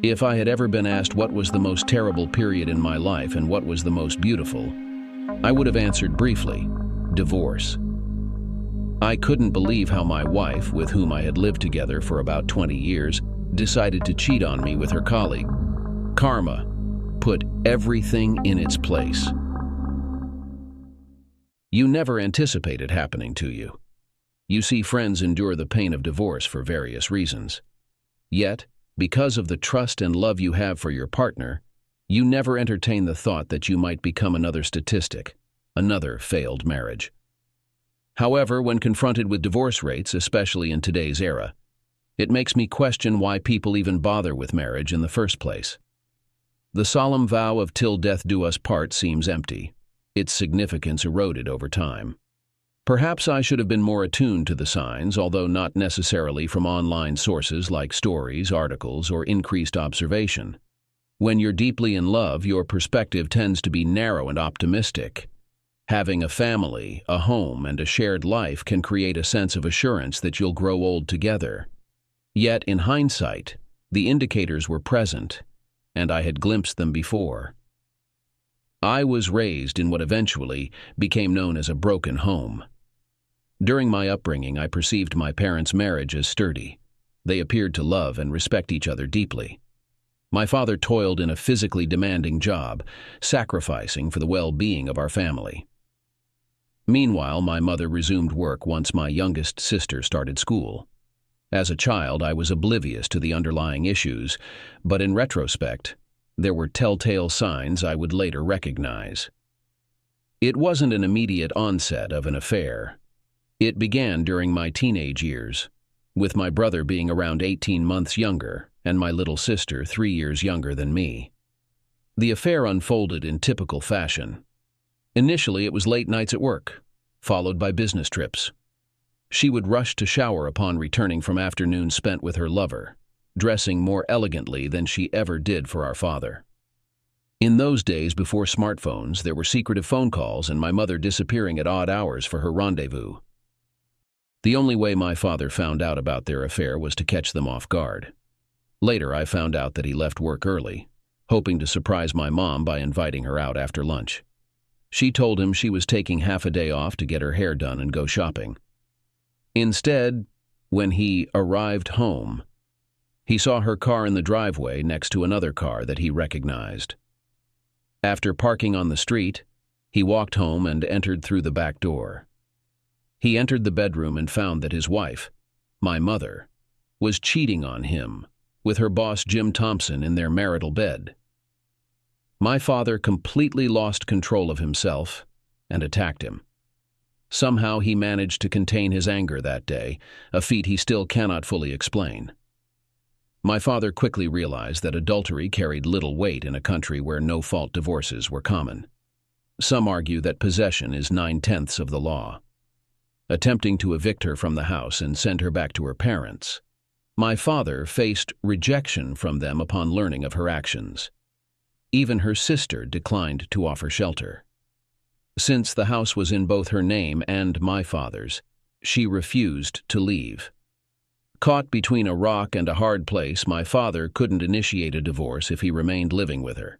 If I had ever been asked what was the most terrible period in my life and what was the most beautiful, I would have answered briefly, divorce. I couldn't believe how my wife, with whom I had lived together for about 20 years, decided to cheat on me with her colleague. Karma put everything in its place. You never anticipate it happening to you. You see friends endure the pain of divorce for various reasons. Yet, because of the trust and love you have for your partner, you never entertain the thought that you might become another statistic, another failed marriage. However, when confronted with divorce rates, especially in today's era, it makes me question why people even bother with marriage in the first place. The solemn vow of "till death do us part" seems empty, its significance eroded over time. Perhaps I should have been more attuned to the signs, although not necessarily from online sources like stories, articles, or increased observation. When you're deeply in love, your perspective tends to be narrow and optimistic. Having a family, a home, and a shared life can create a sense of assurance that you'll grow old together. Yet, in hindsight, the indicators were present, and I had glimpsed them before. I was raised in what eventually became known as a broken home. During my upbringing, I perceived my parents' marriage as sturdy. They appeared to love and respect each other deeply. My father toiled in a physically demanding job, sacrificing for the well-being of our family. Meanwhile, my mother resumed work once my youngest sister started school. As a child, I was oblivious to the underlying issues, but in retrospect, there were telltale signs I would later recognize. It wasn't an immediate onset of an affair. It began during my teenage years, with my brother being around 18 months younger and my little sister 3 years younger than me. The affair unfolded in typical fashion. Initially, it was late nights at work, followed by business trips. She would rush to shower upon returning from afternoons spent with her lover, dressing more elegantly than she ever did for our father. In those days before smartphones, there were secretive phone calls and my mother disappearing at odd hours for her rendezvous. The only way my father found out about their affair was to catch them off guard. Later, I found out that he left work early, hoping to surprise my mom by inviting her out after lunch. She told him she was taking half a day off to get her hair done and go shopping. Instead, when he arrived home, he saw her car in the driveway next to another car that he recognized. After parking on the street, he walked home and entered through the back door. He entered the bedroom and found that his wife, my mother, was cheating on him with her boss Jim Thompson in their marital bed. My father completely lost control of himself and attacked him. Somehow he managed to contain his anger that day, a feat he still cannot fully explain. My father quickly realized that adultery carried little weight in a country where no-fault divorces were common. Some argue that possession is 9/10 of the law. Attempting to evict her from the house and send her back to her parents, my father faced rejection from them upon learning of her actions. Even her sister declined to offer shelter. Since the house was in both her name and my father's, she refused to leave. Caught between a rock and a hard place, my father couldn't initiate a divorce if he remained living with her.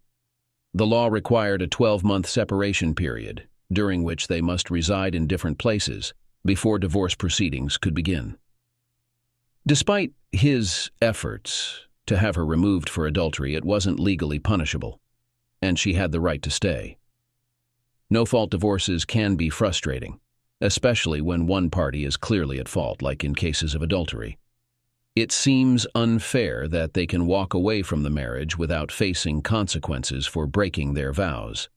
The law required a 12-month separation period, during which they must reside in different places before divorce proceedings could begin. Despite his efforts to have her removed for adultery, it wasn't legally punishable, and she had the right to stay. No-fault divorces can be frustrating, especially when one party is clearly at fault, like in cases of adultery. It seems unfair that they can walk away from the marriage without facing consequences for breaking their vows.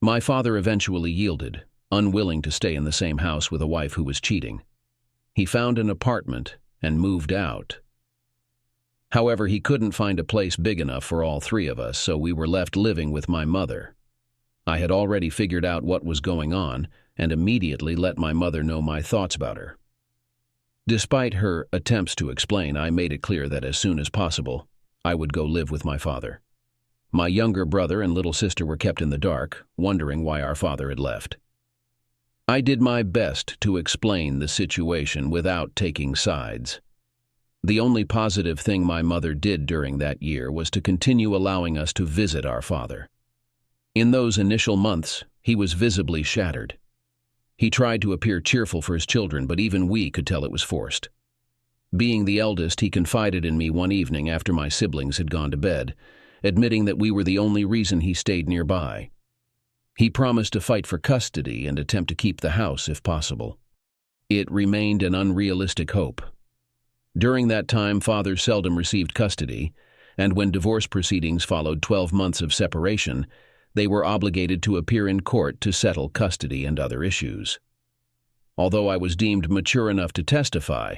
My father eventually yielded, unwilling to stay in the same house with a wife who was cheating. He found an apartment and moved out. However, he couldn't find a place big enough for all three of us, so we were left living with my mother. I had already figured out what was going on and immediately let my mother know my thoughts about her. Despite her attempts to explain, I made it clear that as soon as possible, I would go live with my father. My younger brother and little sister were kept in the dark, wondering why our father had left. I did my best to explain the situation without taking sides. The only positive thing my mother did during that year was to continue allowing us to visit our father. In those initial months, he was visibly shattered. He tried to appear cheerful for his children, but even we could tell it was forced. Being the eldest, he confided in me one evening after my siblings had gone to bed, admitting that we were the only reason he stayed nearby. He promised to fight for custody and attempt to keep the house if possible. It remained an unrealistic hope. During that time, fathers seldom received custody, and when divorce proceedings followed 12 months of separation, they were obligated to appear in court to settle custody and other issues. Although I was deemed mature enough to testify,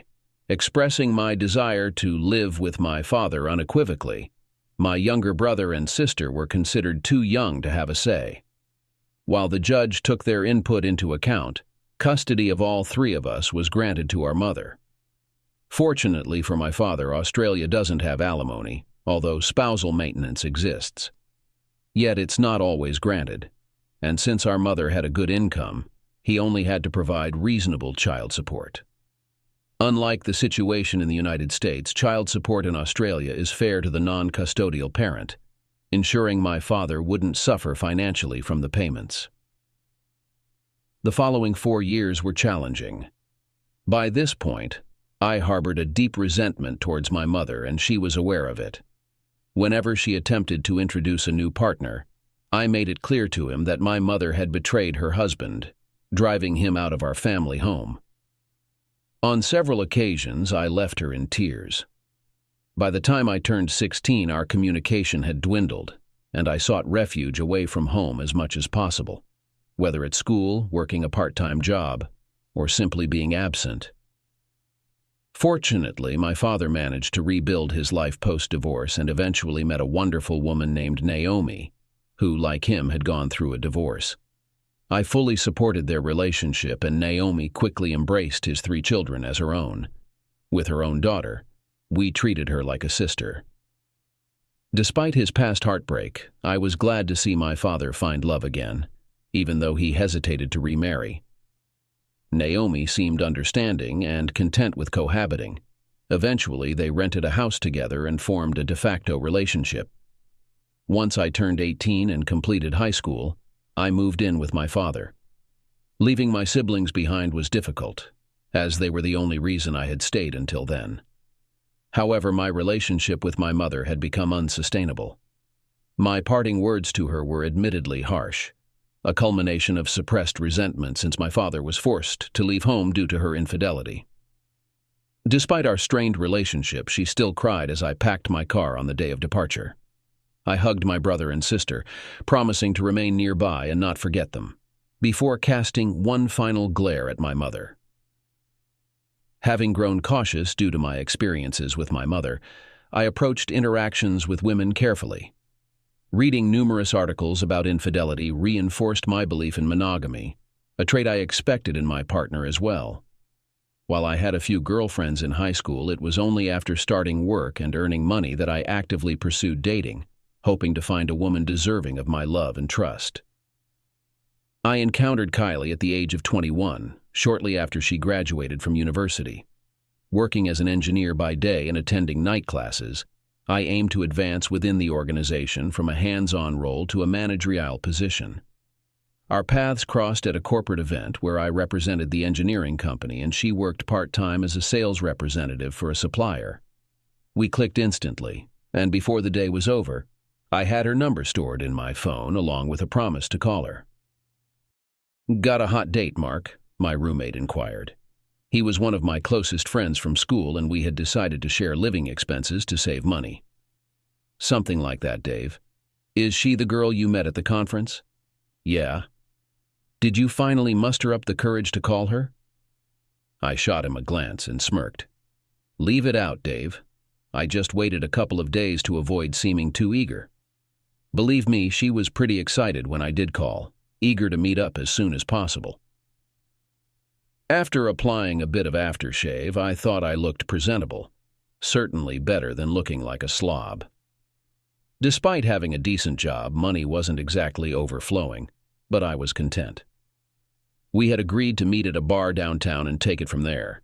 expressing my desire to live with my father unequivocally, my younger brother and sister were considered too young to have a say. While the judge took their input into account, custody of all three of us was granted to our mother. Fortunately for my father, Australia doesn't have alimony, although spousal maintenance exists. Yet it's not always granted, and since our mother had a good income, he only had to provide reasonable child support. Unlike the situation in the United States, child support in Australia is fair to the non-custodial parent, ensuring my father wouldn't suffer financially from the payments. The following 4 years were challenging. By this point, I harbored a deep resentment towards my mother, and she was aware of it. Whenever she attempted to introduce a new partner, I made it clear to him that my mother had betrayed her husband, driving him out of our family home. On several occasions, I left her in tears. By the time I turned 16, our communication had dwindled, and I sought refuge away from home as much as possible, whether at school, working a part-time job, or simply being absent. Fortunately, my father managed to rebuild his life post-divorce and eventually met a wonderful woman named Naomi, who, like him, had gone through a divorce. I fully supported their relationship, and Naomi quickly embraced his 3 children as her own. With her own daughter, we treated her like a sister. Despite his past heartbreak, I was glad to see my father find love again, even though he hesitated to remarry. Naomi seemed understanding and content with cohabiting. Eventually, they rented a house together and formed a de facto relationship. Once I turned 18 and completed high school, I moved in with my father. Leaving my siblings behind was difficult, as they were the only reason I had stayed until then. However, my relationship with my mother had become unsustainable. My parting words to her were admittedly harsh, a culmination of suppressed resentment since my father was forced to leave home due to her infidelity. Despite our strained relationship, she still cried as I packed my car on the day of departure. I hugged my brother and sister, promising to remain nearby and not forget them, before casting one final glare at my mother. Having grown cautious due to my experiences with my mother, I approached interactions with women carefully. Reading numerous articles about infidelity reinforced my belief in monogamy, a trait I expected in my partner as well. While I had a few girlfriends in high school, it was only after starting work and earning money that I actively pursued dating, hoping to find a woman deserving of my love and trust. I encountered Kylie at the age of 21, shortly after she graduated from university. Working as an engineer by day and attending night classes, I aimed to advance within the organization from a hands-on role to a managerial position. Our paths crossed at a corporate event where I represented the engineering company and she worked part-time as a sales representative for a supplier. We clicked instantly, and before the day was over, I had her number stored in my phone along with a promise to call her. "Got a hot date, Mark?" my roommate inquired. He was one of my closest friends from school, and we had decided to share living expenses to save money. "Something like that, Dave. Is she the girl you met at the conference?" "Yeah." "Did you finally muster up the courage to call her?" I shot him a glance and smirked. "Leave it out, Dave. I just waited a couple of days to avoid seeming too eager." Believe me, she was pretty excited when I did call, eager to meet up as soon as possible. After applying a bit of aftershave, I thought I looked presentable, certainly better than looking like a slob. Despite having a decent job, money wasn't exactly overflowing, but I was content. We had agreed to meet at a bar downtown and take it from there.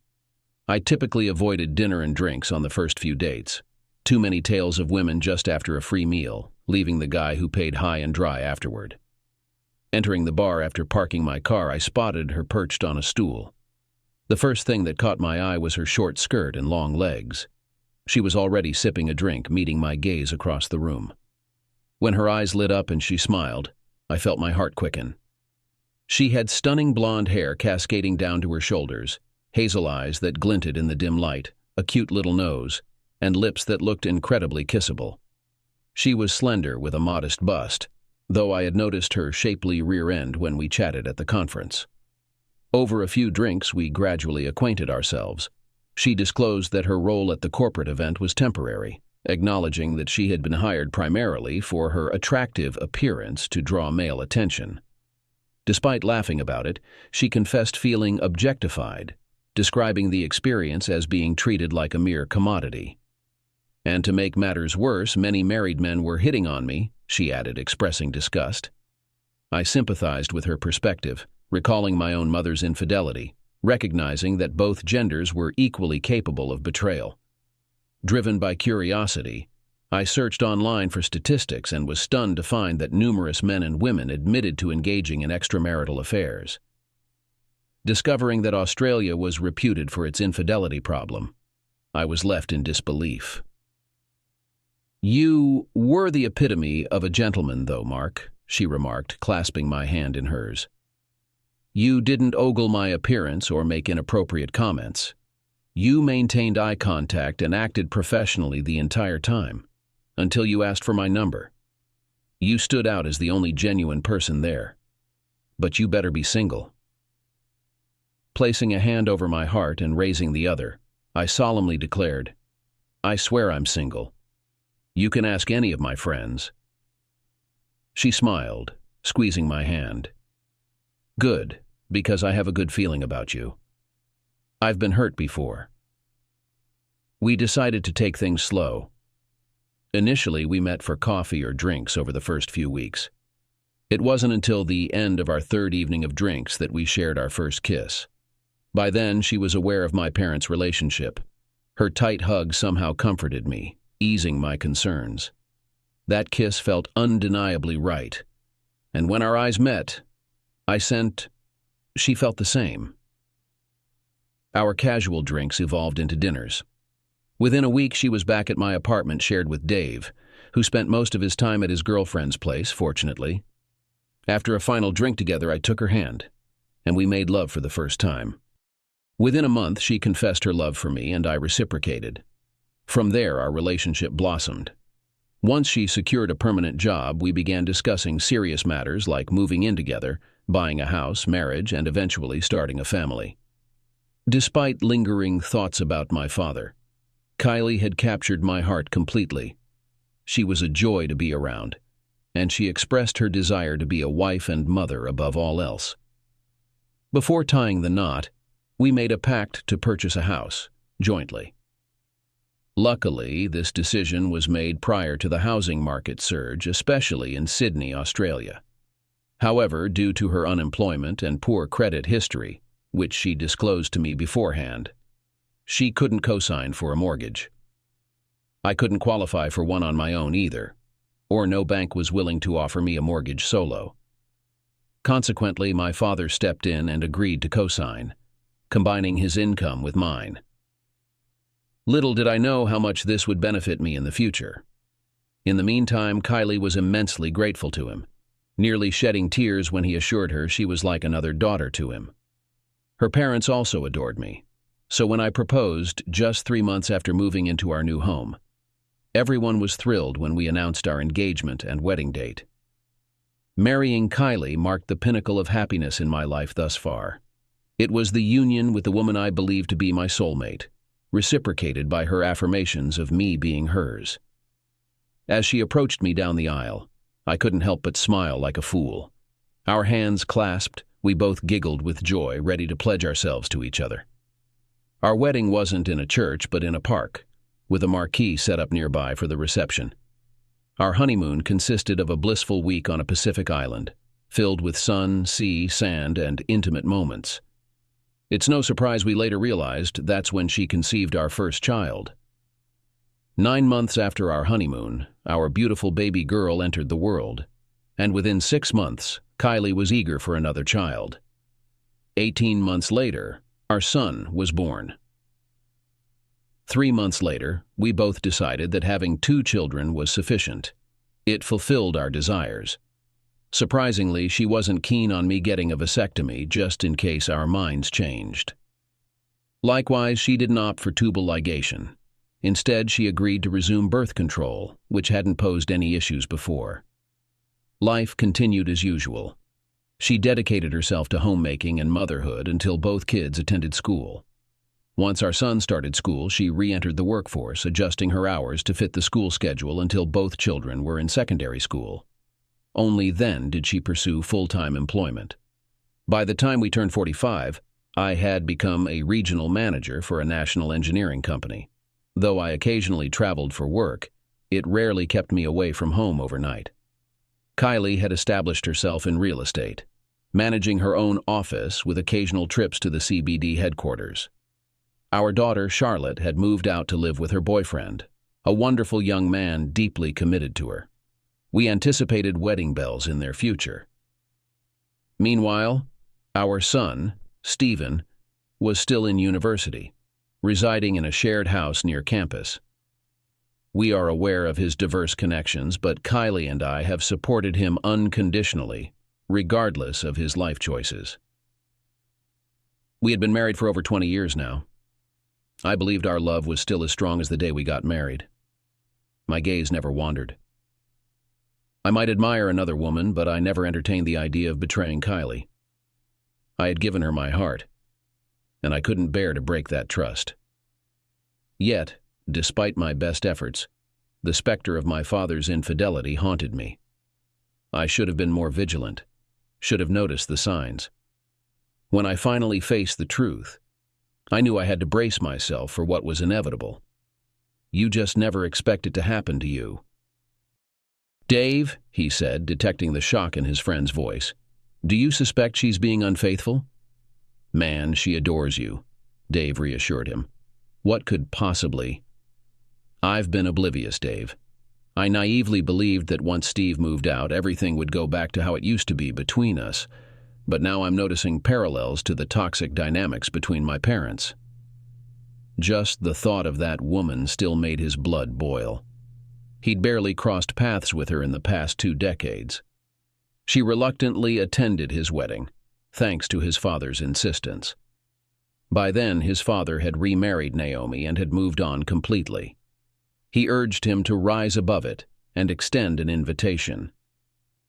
I typically avoided dinner and drinks on the first few dates. Too many tales of women just after a free meal, leaving the guy who paid high and dry afterward. Entering the bar after parking my car, I spotted her perched on a stool. The first thing that caught my eye was her short skirt and long legs. She was already sipping a drink, meeting my gaze across the room. When her eyes lit up and she smiled, I felt my heart quicken. She had stunning blonde hair cascading down to her shoulders, hazel eyes that glinted in the dim light, a cute little nose, and lips that looked incredibly kissable. She was slender with a modest bust, though I had noticed her shapely rear end when we chatted at the conference. Over a few drinks, we gradually acquainted ourselves. She disclosed that her role at the corporate event was temporary, acknowledging that she had been hired primarily for her attractive appearance to draw male attention. Despite laughing about it, she confessed feeling objectified, describing the experience as being treated like a mere commodity. And to make matters worse, many married men were hitting on me, she added, expressing disgust. I sympathized with her perspective, recalling my own mother's infidelity, recognizing that both genders were equally capable of betrayal. Driven by curiosity, I searched online for statistics and was stunned to find that numerous men and women admitted to engaging in extramarital affairs. Discovering that Australia was reputed for its infidelity problem, I was left in disbelief. "You were the epitome of a gentleman, though, Mark," she remarked, clasping my hand in hers. "You didn't ogle my appearance or make inappropriate comments. You maintained eye contact and acted professionally the entire time, until you asked for my number. You stood out as the only genuine person there. But you better be single." Placing a hand over my heart and raising the other, I solemnly declared, "I swear I'm single. You can ask any of my friends." She smiled, squeezing my hand. "Good, because I have a good feeling about you. I've been hurt before." We decided to take things slow. Initially, we met for coffee or drinks over the first few weeks. It wasn't until the end of our third evening of drinks that we shared our first kiss. By then, she was aware of my parents' relationship. Her tight hug somehow comforted me, easing my concerns. That kiss felt undeniably right, and when our eyes met, she felt the same. Our casual drinks evolved into dinners. Within a week, she was back at my apartment shared with Dave, who spent most of his time at his girlfriend's place, fortunately. After a final drink together, I took her hand, and we made love for the first time. Within a month, she confessed her love for me, and I reciprocated. From there, our relationship blossomed. Once she secured a permanent job, we began discussing serious matters like moving in together, buying a house, marriage, and eventually starting a family. Despite lingering thoughts about my father, Kylie had captured my heart completely. She was a joy to be around, and she expressed her desire to be a wife and mother above all else. Before tying the knot, we made a pact to purchase a house, jointly. Luckily, this decision was made prior to the housing market surge, especially in Sydney, Australia. However, due to her unemployment and poor credit history, which she disclosed to me beforehand, she couldn't co-sign for a mortgage. I couldn't qualify for one on my own either, or no bank was willing to offer me a mortgage solo. Consequently, my father stepped in and agreed to co-sign, combining his income with mine. Little did I know how much this would benefit me in the future. In the meantime, Kylie was immensely grateful to him, nearly shedding tears when he assured her she was like another daughter to him. Her parents also adored me, so when I proposed just 3 months after moving into our new home, everyone was thrilled when we announced our engagement and wedding date. Marrying Kylie marked the pinnacle of happiness in my life thus far. It was the union with the woman I believed to be my soulmate, reciprocated by her affirmations of me being hers. As she approached me down the aisle, I couldn't help but smile like a fool. Our hands clasped, we both giggled with joy, ready to pledge ourselves to each other. Our wedding wasn't in a church, but in a park, with a marquee set up nearby for the reception. Our honeymoon consisted of a blissful week on a Pacific island, filled with sun, sea, sand, and intimate moments. It's no surprise we later realized that's when she conceived our first child. 9 months after our honeymoon, our beautiful baby girl entered the world, and within 6 months, Kylie was eager for another child. 18 months later, our son was born. 3 months later, we both decided that having 2 children was sufficient. It fulfilled our desires. Surprisingly, she wasn't keen on me getting a vasectomy just in case our minds changed. Likewise, she didn't opt for tubal ligation. Instead, she agreed to resume birth control, which hadn't posed any issues before. Life continued as usual. She dedicated herself to homemaking and motherhood until both kids attended school. Once our son started school, she re-entered the workforce, adjusting her hours to fit the school schedule until both children were in secondary school. Only then did she pursue full-time employment. By the time we turned 45, I had become a regional manager for a national engineering company. Though I occasionally traveled for work, it rarely kept me away from home overnight. Kylie had established herself in real estate, managing her own office with occasional trips to the CBD headquarters. Our daughter, Charlotte, had moved out to live with her boyfriend, a wonderful young man deeply committed to her. We anticipated wedding bells in their future. Meanwhile, our son, Stephen, was still in university, residing in a shared house near campus. We are aware of his diverse connections, but Kylie and I have supported him unconditionally, regardless of his life choices. We had been married for over 20 years now. I believed our love was still as strong as the day we got married. My gaze never wandered. I might admire another woman, but I never entertained the idea of betraying Kylie. I had given her my heart, and I couldn't bear to break that trust. Yet, despite my best efforts, the specter of my father's infidelity haunted me. I should have been more vigilant, should have noticed the signs. When I finally faced the truth, I knew I had to brace myself for what was inevitable. You just never expect it to happen to you. "Dave," he said, detecting the shock in his friend's voice, "do you suspect she's being unfaithful?" "Man, she adores you," Dave reassured him. "What could possibly—" "I've been oblivious, Dave. I naively believed that once Steve moved out, everything would go back to how it used to be between us, but now I'm noticing parallels to the toxic dynamics between my parents." Just the thought of that woman still made his blood boil. He'd barely crossed paths with her in the past 2 decades. She reluctantly attended his wedding, thanks to his father's insistence. By then, his father had remarried Naomi and had moved on completely. He urged him to rise above it and extend an invitation.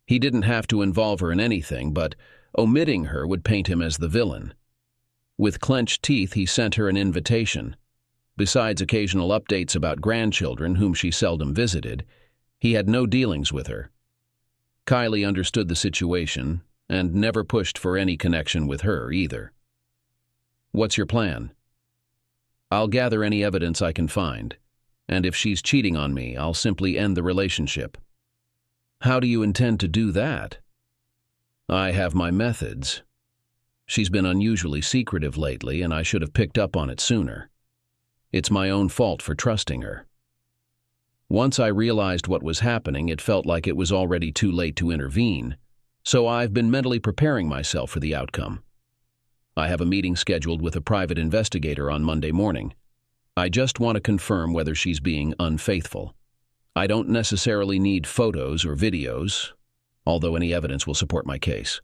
He didn't have to involve her in anything, but omitting her would paint him as the villain. With clenched teeth, he sent her an invitation. Besides occasional updates about grandchildren whom she seldom visited, he had no dealings with her. Kylie understood the situation and never pushed for any connection with her either. "What's your plan?" "I'll gather any evidence I can find, and if she's cheating on me, I'll simply end the relationship." "How do you intend to do that?" "I have my methods. She's been unusually secretive lately, and I should have picked up on it sooner. It's my own fault for trusting her. Once I realized what was happening, it felt like it was already too late to intervene, so I've been mentally preparing myself for the outcome. I have a meeting scheduled with a private investigator on Monday morning. I just want to confirm whether she's being unfaithful. I don't necessarily need photos or videos, although any evidence will support my case.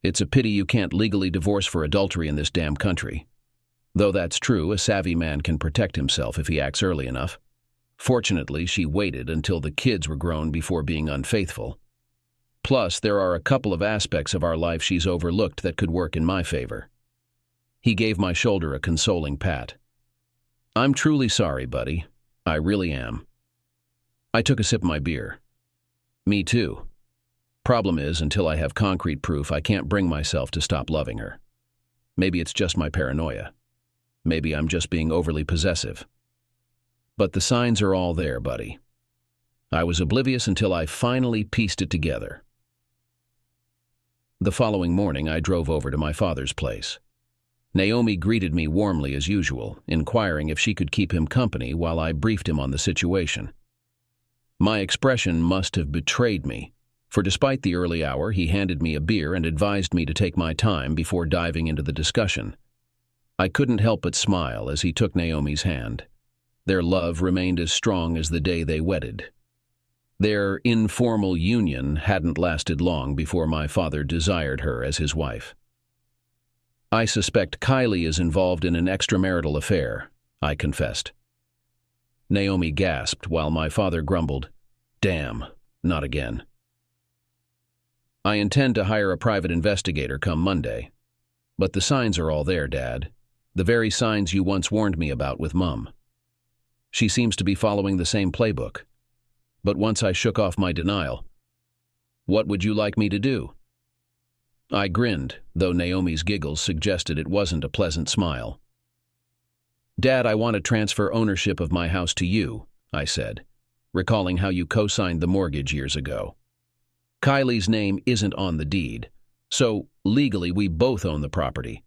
It's a pity you can't legally divorce for adultery in this damn country. Though that's true, a savvy man can protect himself if he acts early enough. Fortunately, she waited until the kids were grown before being unfaithful. Plus, there are a couple of aspects of our life she's overlooked that could work in my favor." He gave my shoulder a consoling pat. "I'm truly sorry, buddy. I really am." I took a sip of my beer. "Me too. Problem is, until I have concrete proof, I can't bring myself to stop loving her. Maybe it's just my paranoia. Maybe I'm just being overly possessive. But the signs are all there, buddy. I was oblivious until I finally pieced it together." The following morning, I drove over to my father's place. Naomi greeted me warmly as usual, inquiring if she could keep him company while I briefed him on the situation. My expression must have betrayed me, for despite the early hour, he handed me a beer and advised me to take my time before diving into the discussion. I couldn't help but smile as he took Naomi's hand. Their love remained as strong as the day they wedded. Their informal union hadn't lasted long before my father desired her as his wife. "I suspect Kylie is involved in an extramarital affair," I confessed. Naomi gasped while my father grumbled, "Damn, not again." "I intend to hire a private investigator come Monday. But the signs are all there, Dad. The very signs you once warned me about with Mum. She seems to be following the same playbook." But once I shook off my denial, "What would you like me to do?" I grinned, though Naomi's giggles suggested it wasn't a pleasant smile. "Dad, I want to transfer ownership of my house to you," I said, recalling how you co-signed the mortgage years ago. "Kylie's name isn't on the deed, so legally we both own the property.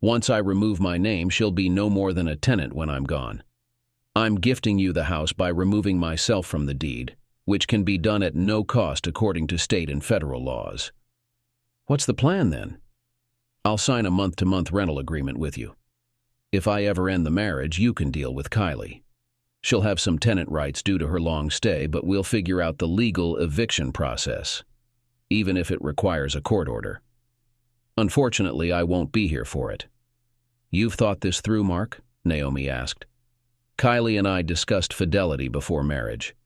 Once I remove my name, she'll be no more than a tenant when I'm gone. I'm gifting you the house by removing myself from the deed, which can be done at no cost according to state and federal laws." "What's the plan then?" "I'll sign a month-to-month rental agreement with you. If I ever end the marriage, you can deal with Kylie. She'll have some tenant rights due to her long stay, but we'll figure out the legal eviction process, even if it requires a court order. Unfortunately, I won't be here for it." "You've thought this through, Mark?" Naomi asked. "Kylie and I discussed fidelity before marriage.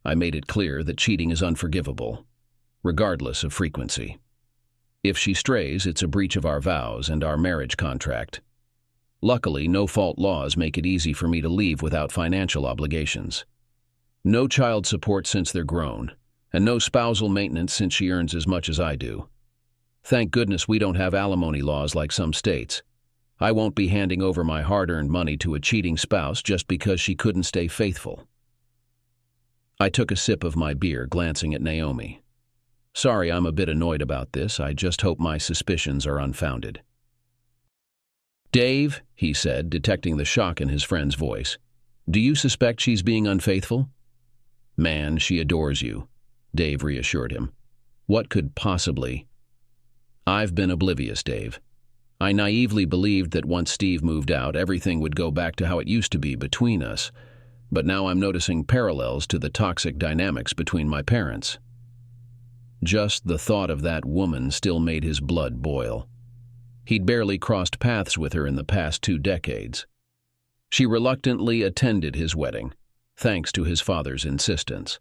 I made it clear that cheating is unforgivable, regardless of frequency. If she strays, it's a breach of our vows and our marriage contract. Luckily, no-fault laws make it easy for me to leave without financial obligations. No child support since they're grown, and no spousal maintenance since she earns as much as I do. Thank goodness we don't have alimony laws like some states. I won't be handing over my hard-earned money to a cheating spouse just because she couldn't stay faithful." I took a sip of my beer, glancing at Naomi. "Sorry, I'm a bit annoyed about this. I just hope my suspicions are unfounded." "Dave," he said, detecting the shock in his friend's voice, "do you suspect she's being unfaithful?" "Man, she adores you," Dave reassured him. "What could possibly—" "I've been oblivious, Dave. I naively believed that once Steve moved out, everything would go back to how it used to be between us, but now I'm noticing parallels to the toxic dynamics between my parents." Just the thought of that woman still made his blood boil. He'd barely crossed paths with her in the past 2 decades. She reluctantly attended his wedding, thanks to his father's insistence.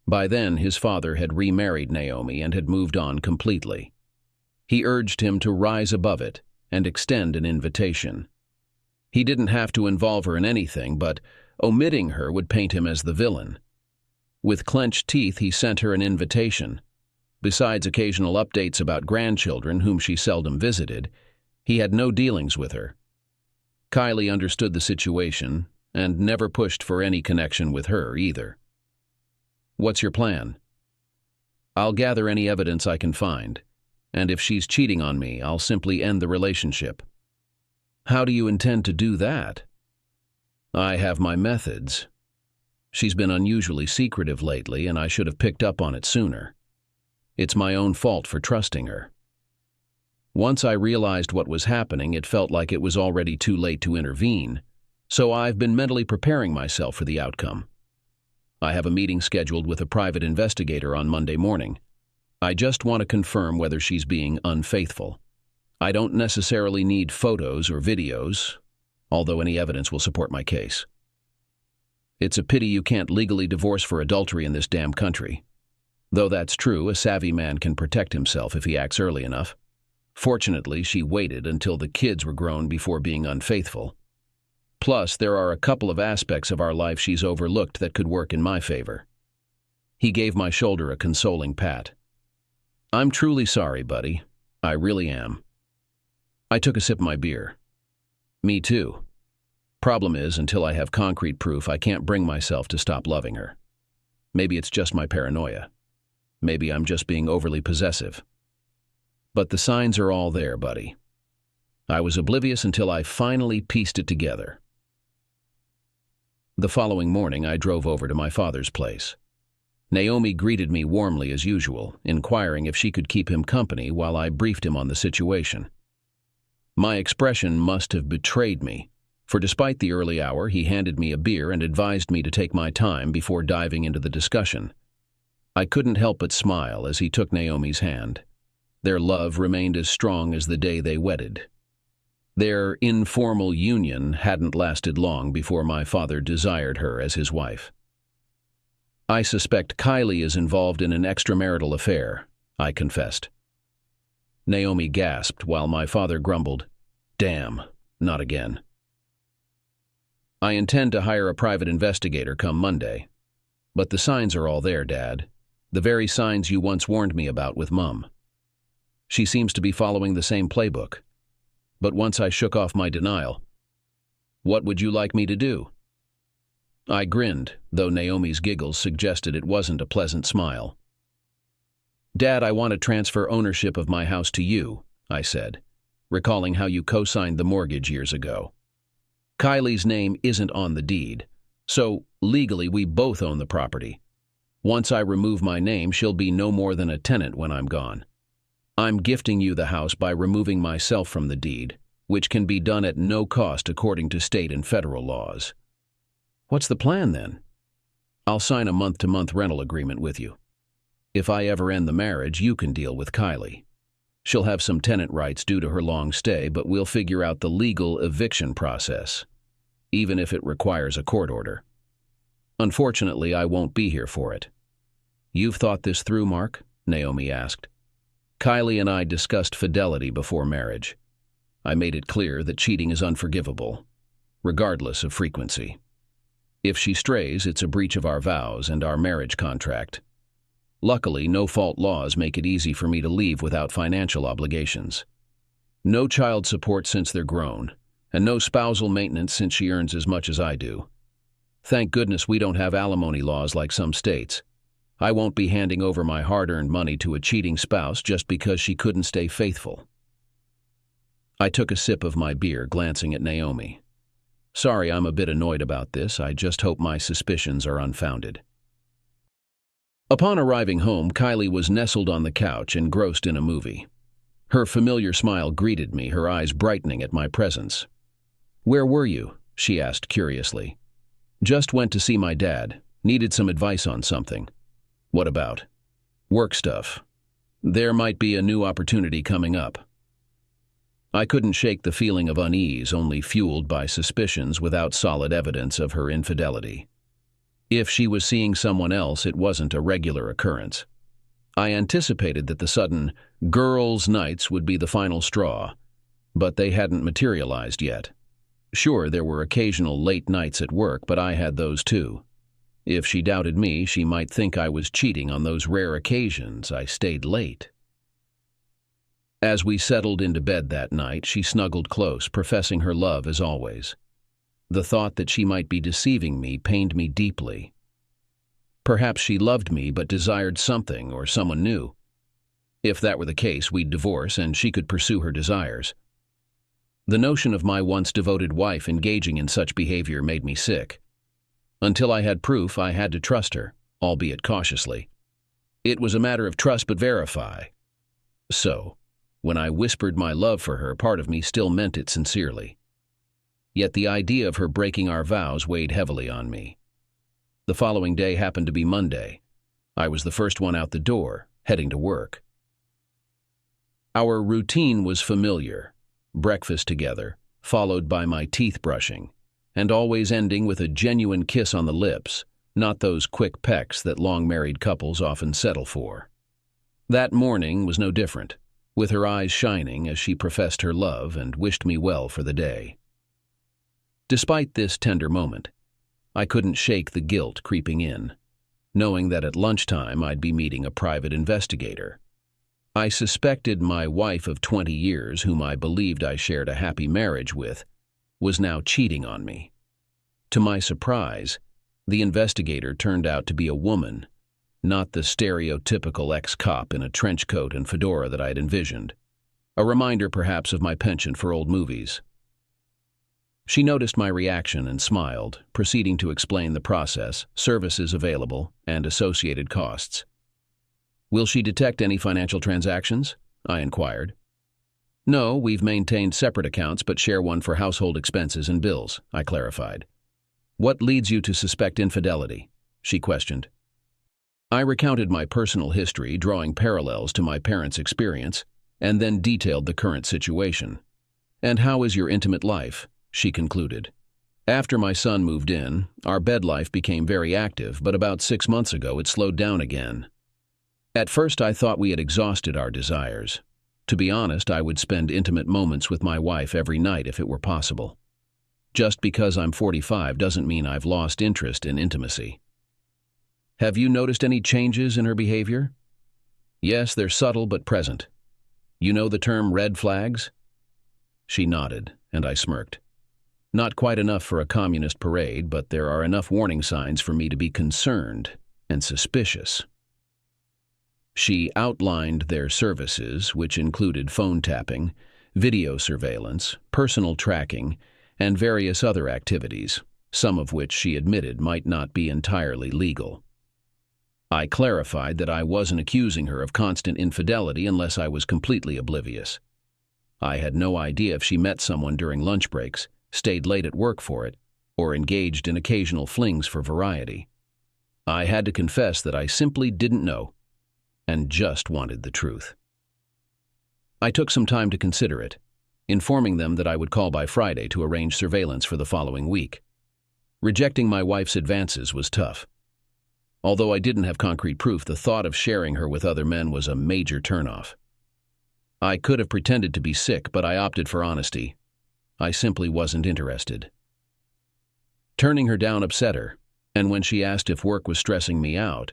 By then, his father had remarried Naomi and had moved on completely. He urged him to rise above it and extend an invitation. He didn't have to involve her in anything, but omitting her would paint him as the villain. With clenched teeth, he sent her an invitation. Besides occasional updates about grandchildren whom she seldom visited, he had no dealings with her. Kylie understood the situation and never pushed for any connection with her either. "What's your plan?" "I'll gather any evidence I can find, and if she's cheating on me, I'll simply end the relationship." "How do you intend to do that?" "I have my methods. She's been unusually secretive lately, and I should have picked up on it sooner. It's my own fault for trusting her. Once I realized what was happening, it felt like it was already too late to intervene, so I've been mentally preparing myself for the outcome. I have a meeting scheduled with a private investigator on Monday morning. I just want to confirm whether she's being unfaithful. I don't necessarily need photos or videos, although any evidence will support my case. It's a pity you can't legally divorce for adultery in this damn country. Though that's true, a savvy man can protect himself if he acts early enough. Fortunately, she waited until the kids were grown before being unfaithful. Plus, there are a couple of aspects of our life she's overlooked that could work in my favor." He gave my shoulder a consoling pat. "I'm truly sorry, buddy. I really am." I took a sip of my beer. "Me too. Problem is, until I have concrete proof, I can't bring myself to stop loving her. Maybe it's just my paranoia. Maybe I'm just being overly possessive. But the signs are all there, buddy." I was oblivious until I finally pieced it together. The following morning, I drove over to my father's place. Naomi greeted me warmly as usual, inquiring if she could keep him company while I briefed him on the situation. My expression must have betrayed me, for despite the early hour, he handed me a beer and advised me to take my time before diving into the discussion. I couldn't help but smile as he took Naomi's hand. Their love remained as strong as the day they wedded. Their informal union hadn't lasted long before my father desired her as his wife. "I suspect Kylie is involved in an extramarital affair," I confessed. Naomi gasped while my father grumbled, "Damn, not again." "I intend to hire a private investigator come Monday. But the signs are all there, Dad. The very signs you once warned me about with Mum. She seems to be following the same playbook." But once I shook off my denial, "What would you like me to do?" I grinned, though Naomi's giggles suggested it wasn't a pleasant smile. "Dad, I want to transfer ownership of my house to you," I said, recalling how you co-signed the mortgage years ago. "Kylie's name isn't on the deed, so legally we both own the property. Once I remove my name, she'll be no more than a tenant when I'm gone. I'm gifting you the house by removing myself from the deed, which can be done at no cost according to state and federal laws." "What's the plan then?" "I'll sign a month-to-month rental agreement with you. If I ever end the marriage, you can deal with Kylie. She'll have some tenant rights due to her long stay, but we'll figure out the legal eviction process, even if it requires a court order. Unfortunately, I won't be here for it." "You've thought this through, Mark?" Naomi asked. "Kylie and I discussed fidelity before marriage. I made it clear that cheating is unforgivable, regardless of frequency. If she strays, it's a breach of our vows and our marriage contract. Luckily, no-fault laws make it easy for me to leave without financial obligations. No child support since they're grown, and no spousal maintenance since she earns as much as I do. Thank goodness we don't have alimony laws like some states. I won't be handing over my hard-earned money to a cheating spouse just because she couldn't stay faithful." I took a sip of my beer, glancing at Naomi. "Sorry, I'm a bit annoyed about this. I just hope my suspicions are unfounded." Upon arriving home, Kylie was nestled on the couch, engrossed in a movie. Her familiar smile greeted me, her eyes brightening at my presence. "Where were you?" she asked curiously. "Just went to see my dad. Needed some advice on something." "What about?" "Work stuff. There might be a new opportunity coming up." I couldn't shake the feeling of unease, only fueled by suspicions without solid evidence of her infidelity. If she was seeing someone else, it wasn't a regular occurrence. I anticipated that the sudden girls' nights would be the final straw, but they hadn't materialized yet. Sure, there were occasional late nights at work, but I had those too. If she doubted me, she might think I was cheating on those rare occasions I stayed late. As we settled into bed that night, she snuggled close, professing her love as always. The thought that she might be deceiving me pained me deeply. Perhaps she loved me but desired something or someone new. If that were the case, we'd divorce and she could pursue her desires. The notion of my once devoted wife engaging in such behavior made me sick. Until I had proof, I had to trust her, albeit cautiously. It was a matter of trust but verify. So, when I whispered my love for her, part of me still meant it sincerely. Yet the idea of her breaking our vows weighed heavily on me. The following day happened to be Monday. I was the first one out the door, heading to work. Our routine was familiar: breakfast together, followed by my teeth brushing, and always ending with a genuine kiss on the lips, not those quick pecks that long-married couples often settle for. That morning was no different, with her eyes shining as she professed her love and wished me well for the day. Despite this tender moment, I couldn't shake the guilt creeping in, knowing that at lunchtime I'd be meeting a private investigator. I suspected my wife of 20 years, whom I believed I shared a happy marriage with, was now cheating on me. To my surprise, the investigator turned out to be a woman, not the stereotypical ex-cop in a trench coat and fedora that I'd envisioned. A reminder, perhaps, of my penchant for old movies. She noticed my reaction and smiled, proceeding to explain the process, services available, and associated costs. Will she detect any financial transactions? I inquired. No, we've maintained separate accounts but share one for household expenses and bills, I clarified. What leads you to suspect infidelity? She questioned. I recounted my personal history, drawing parallels to my parents' experience, and then detailed the current situation. And how is your intimate life? She concluded. After my son moved in, our bed life became very active, but about 6 months ago it slowed down again. At first I thought we had exhausted our desires. To be honest, I would spend intimate moments with my wife every night if it were possible. Just because I'm 45 doesn't mean I've lost interest in intimacy. Have you noticed any changes in her behavior? Yes, they're subtle but present. You know the term red flags? She nodded, and I smirked. Not quite enough for a communist parade, but there are enough warning signs for me to be concerned and suspicious. She outlined their services, which included phone tapping, video surveillance, personal tracking, and various other activities, some of which she admitted might not be entirely legal. I clarified that I wasn't accusing her of constant infidelity unless I was completely oblivious. I had no idea if she met someone during lunch breaks, stayed late at work for it, or engaged in occasional flings for variety. I had to confess that I simply didn't know, and just wanted the truth. I took some time to consider it, informing them that I would call by Friday to arrange surveillance for the following week. Rejecting my wife's advances was tough. Although I didn't have concrete proof, the thought of sharing her with other men was a major turnoff. I could have pretended to be sick, but I opted for honesty. I simply wasn't interested. Turning her down upset her, and when she asked if work was stressing me out,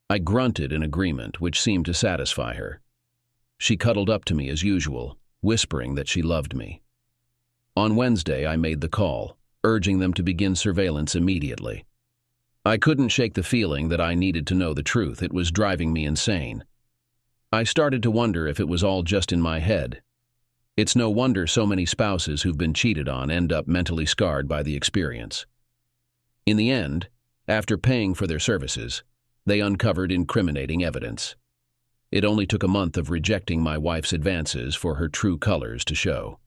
I grunted in agreement, which seemed to satisfy her. She cuddled up to me as usual, whispering that she loved me. On Wednesday, I made the call, urging them to begin surveillance immediately. I couldn't shake the feeling that I needed to know the truth. It was driving me insane. I started to wonder if it was all just in my head. It's no wonder so many spouses who've been cheated on end up mentally scarred by the experience. In the end, after paying for their services, they uncovered incriminating evidence. It only took a month of rejecting my wife's advances for her true colors to show.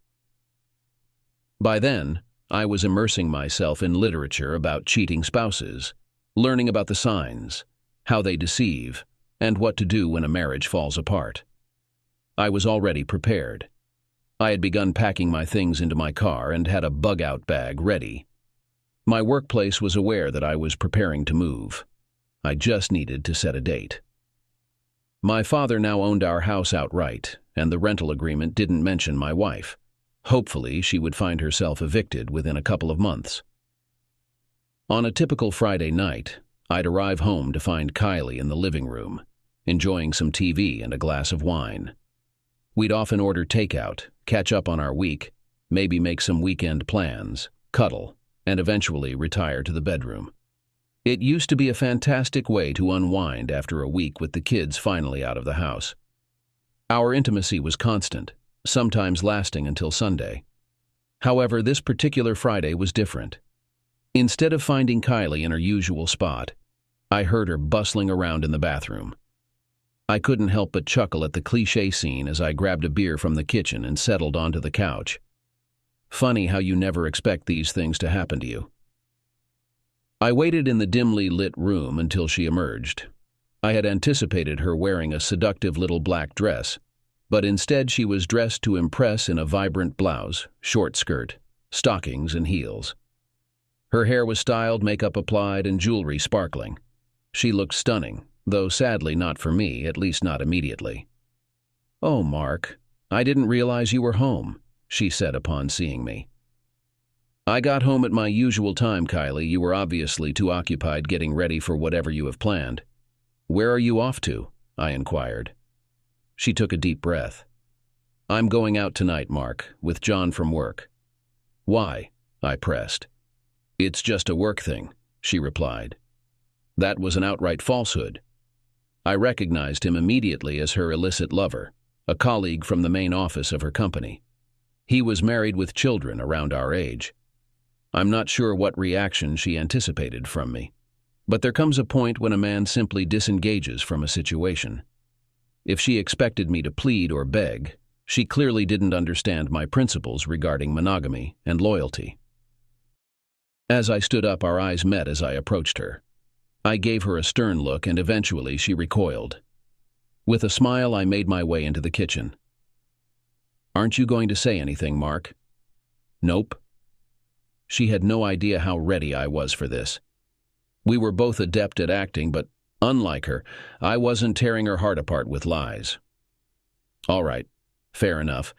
By then, I was immersing myself in literature about cheating spouses, learning about the signs, how they deceive, and what to do when a marriage falls apart. I was already prepared. I had begun packing my things into my car and had a bug-out bag ready. My workplace was aware that I was preparing to move. I just needed to set a date. My father now owned our house outright, and the rental agreement didn't mention my wife. Hopefully, she would find herself evicted within a couple of months. On a typical Friday night, I'd arrive home to find Kylie in the living room, enjoying some TV and a glass of wine. We'd often order takeout, catch up on our week, maybe make some weekend plans, cuddle, and eventually retire to the bedroom. It used to be a fantastic way to unwind after a week with the kids finally out of the house. Our intimacy was constant, sometimes lasting until Sunday. However, this particular Friday was different. Instead of finding Kylie in her usual spot, I heard her bustling around in the bathroom. I couldn't help but chuckle at the cliché scene as I grabbed a beer from the kitchen and settled onto the couch. Funny how you never expect these things to happen to you. I waited in the dimly lit room until she emerged. I had anticipated her wearing a seductive little black dress, but instead she was dressed to impress in a vibrant blouse, short skirt, stockings, and heels. Her hair was styled, makeup applied, and jewelry sparkling. She looked stunning, though sadly not for me, at least not immediately. "Oh, Mark, I didn't realize you were home," she said upon seeing me. "I got home at my usual time, Kylie. You were obviously too occupied getting ready for whatever you have planned." "Where are you off to?" I inquired. She took a deep breath. "I'm going out tonight, Mark, with John from work." "Why?" I pressed. "It's just a work thing," she replied. That was an outright falsehood. I recognized him immediately as her illicit lover, a colleague from the main office of her company. He was married with children around our age. I'm not sure what reaction she anticipated from me, but there comes a point when a man simply disengages from a situation. If she expected me to plead or beg, she clearly didn't understand my principles regarding monogamy and loyalty. As I stood up, our eyes met as I approached her. I gave her a stern look, and eventually she recoiled. With a smile, I made my way into the kitchen. "Aren't you going to say anything, Mark?" "Nope." She had no idea how ready I was for this. We were both adept at acting, but unlike her, I wasn't tearing her heart apart with lies. "All right, fair enough.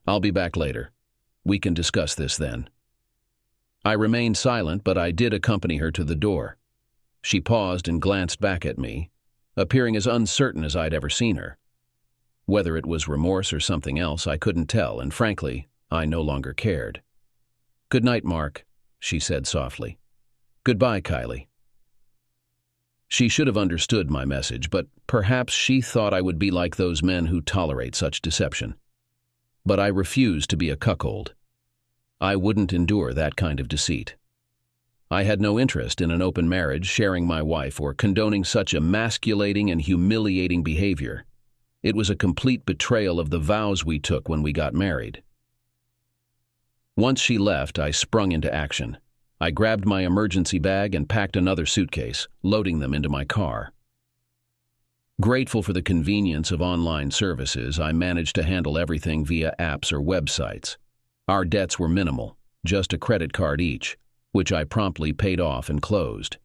I'll be back later. We can discuss this then." I remained silent, but I did accompany her to the door. She paused and glanced back at me, appearing as uncertain as I'd ever seen her. Whether it was remorse or something else, I couldn't tell, and frankly, I no longer cared. "Good night, Mark," she said softly. "Goodbye, Kylie." She should have understood my message, but perhaps she thought I would be like those men who tolerate such deception. But I refused to be a cuckold. I wouldn't endure that kind of deceit. I had no interest in an open marriage, sharing my wife, or condoning such emasculating and humiliating behavior. It was a complete betrayal of the vows we took when we got married. Once she left, I sprung into action. I grabbed my emergency bag and packed another suitcase, loading them into my car. Grateful for the convenience of online services, I managed to handle everything via apps or websites. Our debts were minimal, just a credit card each, which I promptly paid off and closed.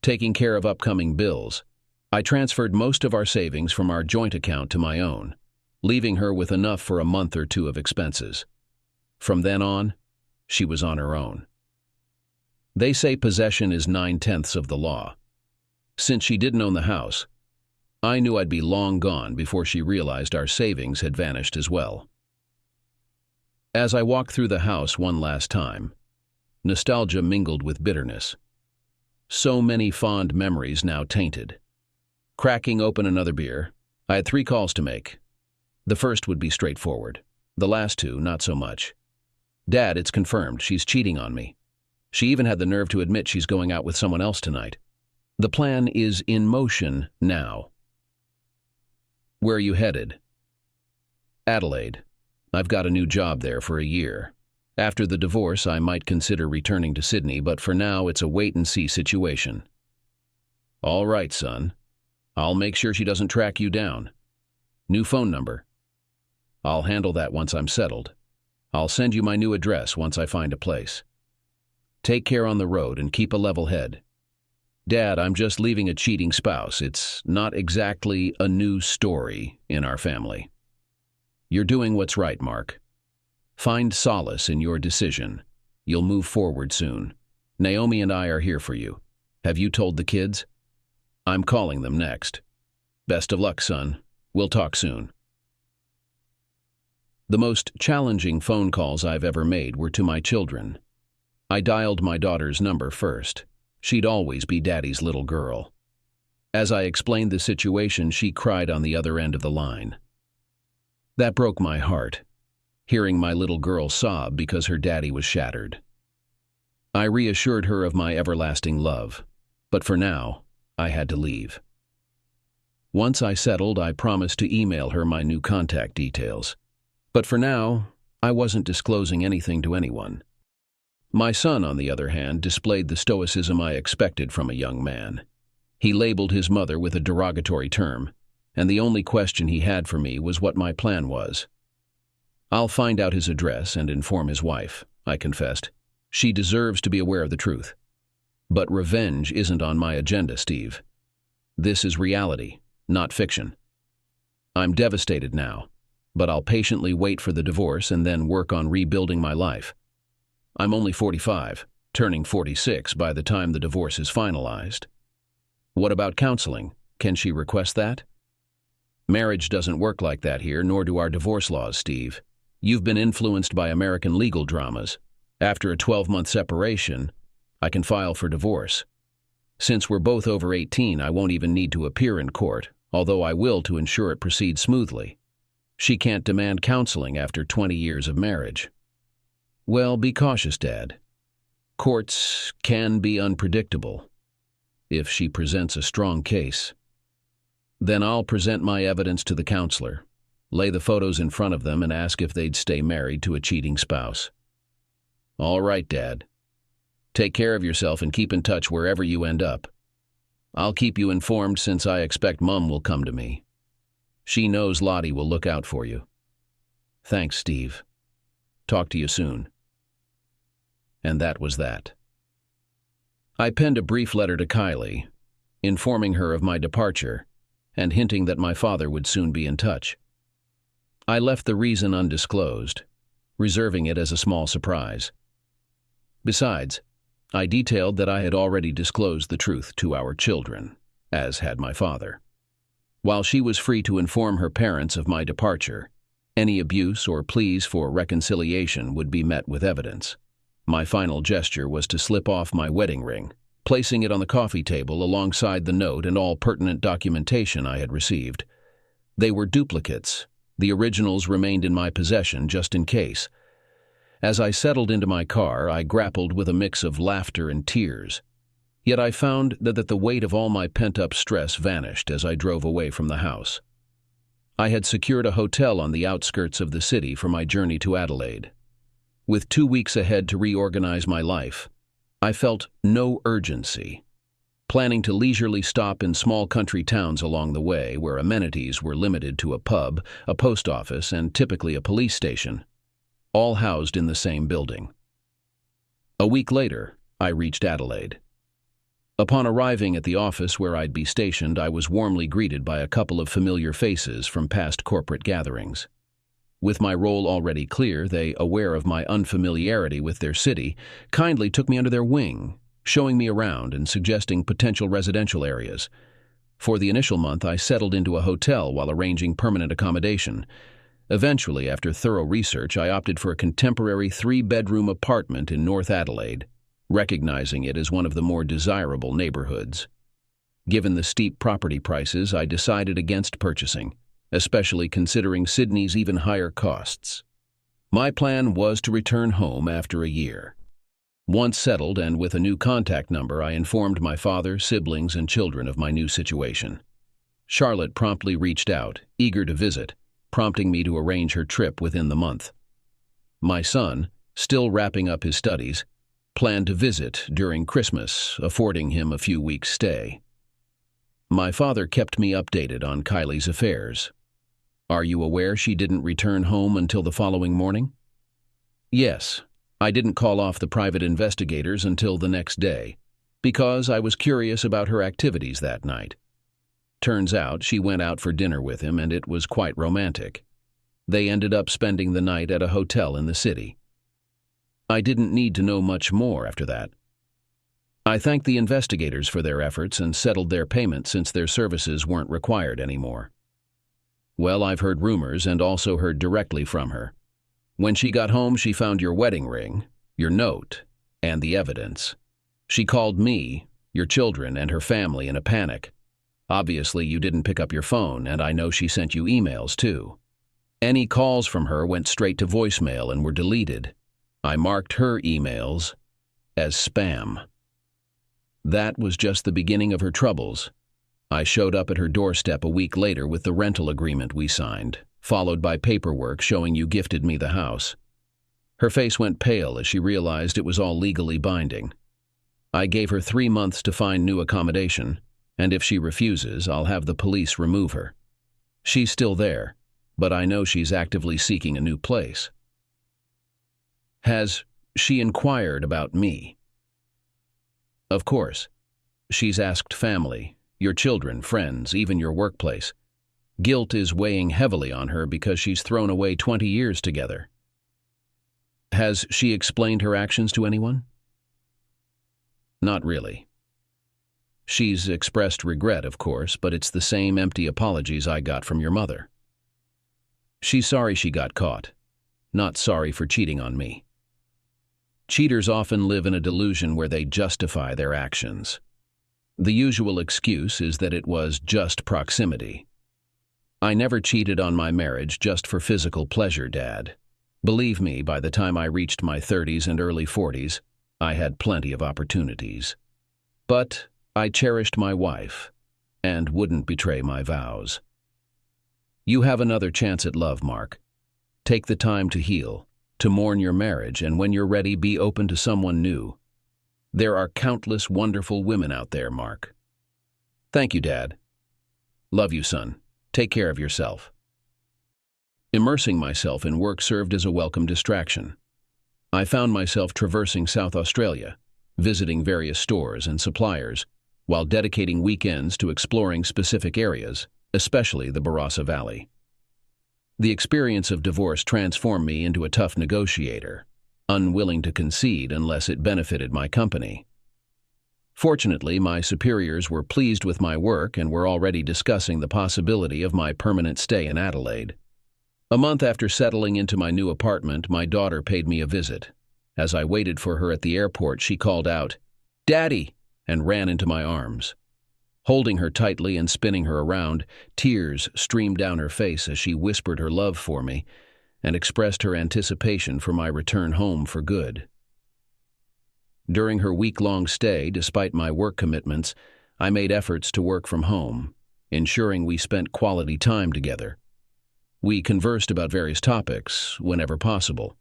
Taking care of upcoming bills, I transferred most of our savings from our joint account to my own, leaving her with enough for a month or two of expenses. From then on, she was on her own. They say possession is 9/10 of the law. Since she didn't own the house, I knew I'd be long gone before she realized our savings had vanished as well. As I walked through the house one last time, nostalgia mingled with bitterness. So many fond memories now tainted. Cracking open another beer, I had 3 calls to make. The first would be straightforward. The last 2, not so much. "Dad, it's confirmed. She's cheating on me. She even had the nerve to admit she's going out with someone else tonight. The plan is in motion now." "Where are you headed?" "Adelaide. I've got a new job there for a year. After the divorce, I might consider returning to Sydney, but for now it's a wait-and-see situation." "All right, son. I'll make sure she doesn't track you down. New phone number?" "I'll handle that once I'm settled. I'll send you my new address once I find a place. Take care on the road and keep a level head. Dad, I'm just leaving a cheating spouse. It's not exactly a new story in our family. You're doing what's right, Mark. Find solace in your decision. You'll move forward soon. Naomi and I are here for you. Have you told the kids? I'm calling them next. Best of luck, son. We'll talk soon." The most challenging phone calls I've ever made were to my children. I dialed my daughter's number first. She'd always be Daddy's little girl. As I explained the situation, she cried on the other end of the line. That broke my heart, hearing my little girl sob because her daddy was shattered. I reassured her of my everlasting love, but for now, I had to leave. Once I settled, I promised to email her my new contact details. But for now, I wasn't disclosing anything to anyone. My son, on the other hand, displayed the stoicism I expected from a young man. He labeled his mother with a derogatory term, and the only question he had for me was what my plan was. "I'll find out his address and inform his wife," I confessed. "She deserves to be aware of the truth. But revenge isn't on my agenda, Steve. This is reality, not fiction. I'm devastated now, but I'll patiently wait for the divorce and then work on rebuilding my life. I'm only 45, turning 46 by the time the divorce is finalized. What about counseling? Can she request that? Marriage doesn't work like that here, nor do our divorce laws, Steve. You've been influenced by American legal dramas. After a 12-month separation, I can file for divorce. Since we're both over 18, I won't even need to appear in court, although I will to ensure it proceeds smoothly. She can't demand counseling after 20 years of marriage. Well, be cautious, Dad. Courts can be unpredictable. If she presents a strong case, then I'll present my evidence to the counselor, lay the photos in front of them, and ask if they'd stay married to a cheating spouse. All right, Dad. Take care of yourself and keep in touch wherever you end up. I'll keep you informed since I expect Mum will come to me. She knows Lottie will look out for you. Thanks, Steve. Talk to you soon. And that was that. I penned a brief letter to Kylie, informing her of my departure and hinting that my father would soon be in touch. I left the reason undisclosed, reserving it as a small surprise. Besides, I detailed that I had already disclosed the truth to our children, as had my father. While she was free to inform her parents of my departure, any abuse or pleas for reconciliation would be met with evidence. My final gesture was to slip off my wedding ring, placing it on the coffee table alongside the note and all pertinent documentation I had received. They were duplicates. The originals remained in my possession just in case. As I settled into my car, I grappled with a mix of laughter and tears. Yet I found that the weight of all my pent-up stress vanished as I drove away from the house. I had secured a hotel on the outskirts of the city for my journey to Adelaide. With 2 weeks ahead to reorganize my life, I felt no urgency, planning to leisurely stop in small country towns along the way where amenities were limited to a pub, a post office, and typically a police station, all housed in the same building. A week later, I reached Adelaide. Upon arriving at the office where I'd be stationed, I was warmly greeted by a couple of familiar faces from past corporate gatherings. With my role already clear, they, aware of my unfamiliarity with their city, kindly took me under their wing, showing me around and suggesting potential residential areas. For the initial month, I settled into a hotel while arranging permanent accommodation. Eventually, after thorough research, I opted for a contemporary 3-bedroom apartment in North Adelaide, recognizing it as one of the more desirable neighborhoods. Given the steep property prices, I decided against purchasing, especially considering Sydney's even higher costs. My plan was to return home after a year. Once settled and with a new contact number, I informed my father, siblings, and children of my new situation. Charlotte promptly reached out, eager to visit, prompting me to arrange her trip within the month. My son, still wrapping up his studies, planned to visit during Christmas, affording him a few weeks' stay. My father kept me updated on Kylie's affairs. Are you aware she didn't return home until the following morning? Yes, I didn't call off the private investigators until the next day, because I was curious about her activities that night. Turns out she went out for dinner with him, and it was quite romantic. They ended up spending the night at a hotel in the city. I didn't need to know much more after that. I thanked the investigators for their efforts and settled their payment since their services weren't required anymore. Well, I've heard rumors and also heard directly from her. When she got home, she found your wedding ring, your note, and the evidence. She called me, your children, and her family in a panic. Obviously, you didn't pick up your phone, and I know she sent you emails too. Any calls from her went straight to voicemail and were deleted. I marked her emails as spam. That was just the beginning of her troubles. I showed up at her doorstep a week later with the rental agreement we signed, followed by paperwork showing you gifted me the house. Her face went pale as she realized it was all legally binding. I gave her 3 months to find new accommodation, and if she refuses, I'll have the police remove her. She's still there, but I know she's actively seeking a new place. Has she inquired about me? Of course. She's asked family, your children, friends, even your workplace. Guilt is weighing heavily on her because she's thrown away 20 years together. Has she explained her actions to anyone? Not really. She's expressed regret, of course, but it's the same empty apologies I got from your mother. She's sorry she got caught, not sorry for cheating on me. Cheaters often live in a delusion where they justify their actions. The usual excuse is that it was just proximity. I never cheated on my marriage just for physical pleasure, Dad. Believe me, by the time I reached my 30s and early 40s, I had plenty of opportunities. But I cherished my wife and wouldn't betray my vows. You have another chance at love, Mark. Take the time to heal, to mourn your marriage, and when you're ready, be open to someone new. There are countless wonderful women out there, Mark. Thank you, Dad. Love you, son. Take care of yourself. Immersing myself in work served as a welcome distraction. I found myself traversing South Australia, visiting various stores and suppliers, while dedicating weekends to exploring specific areas, especially the Barossa Valley. The experience of divorce transformed me into a tough negotiator, unwilling to concede unless it benefited my company. Fortunately, my superiors were pleased with my work and were already discussing the possibility of my permanent stay in Adelaide. A month after settling into my new apartment, my daughter paid me a visit. As I waited for her at the airport, she called out, "Daddy!" and ran into my arms. Holding her tightly and spinning her around, tears streamed down her face as she whispered her love for me and expressed her anticipation for my return home for good. During her week-long stay, despite my work commitments, I made efforts to work from home, ensuring we spent quality time together. We conversed about various topics whenever possible.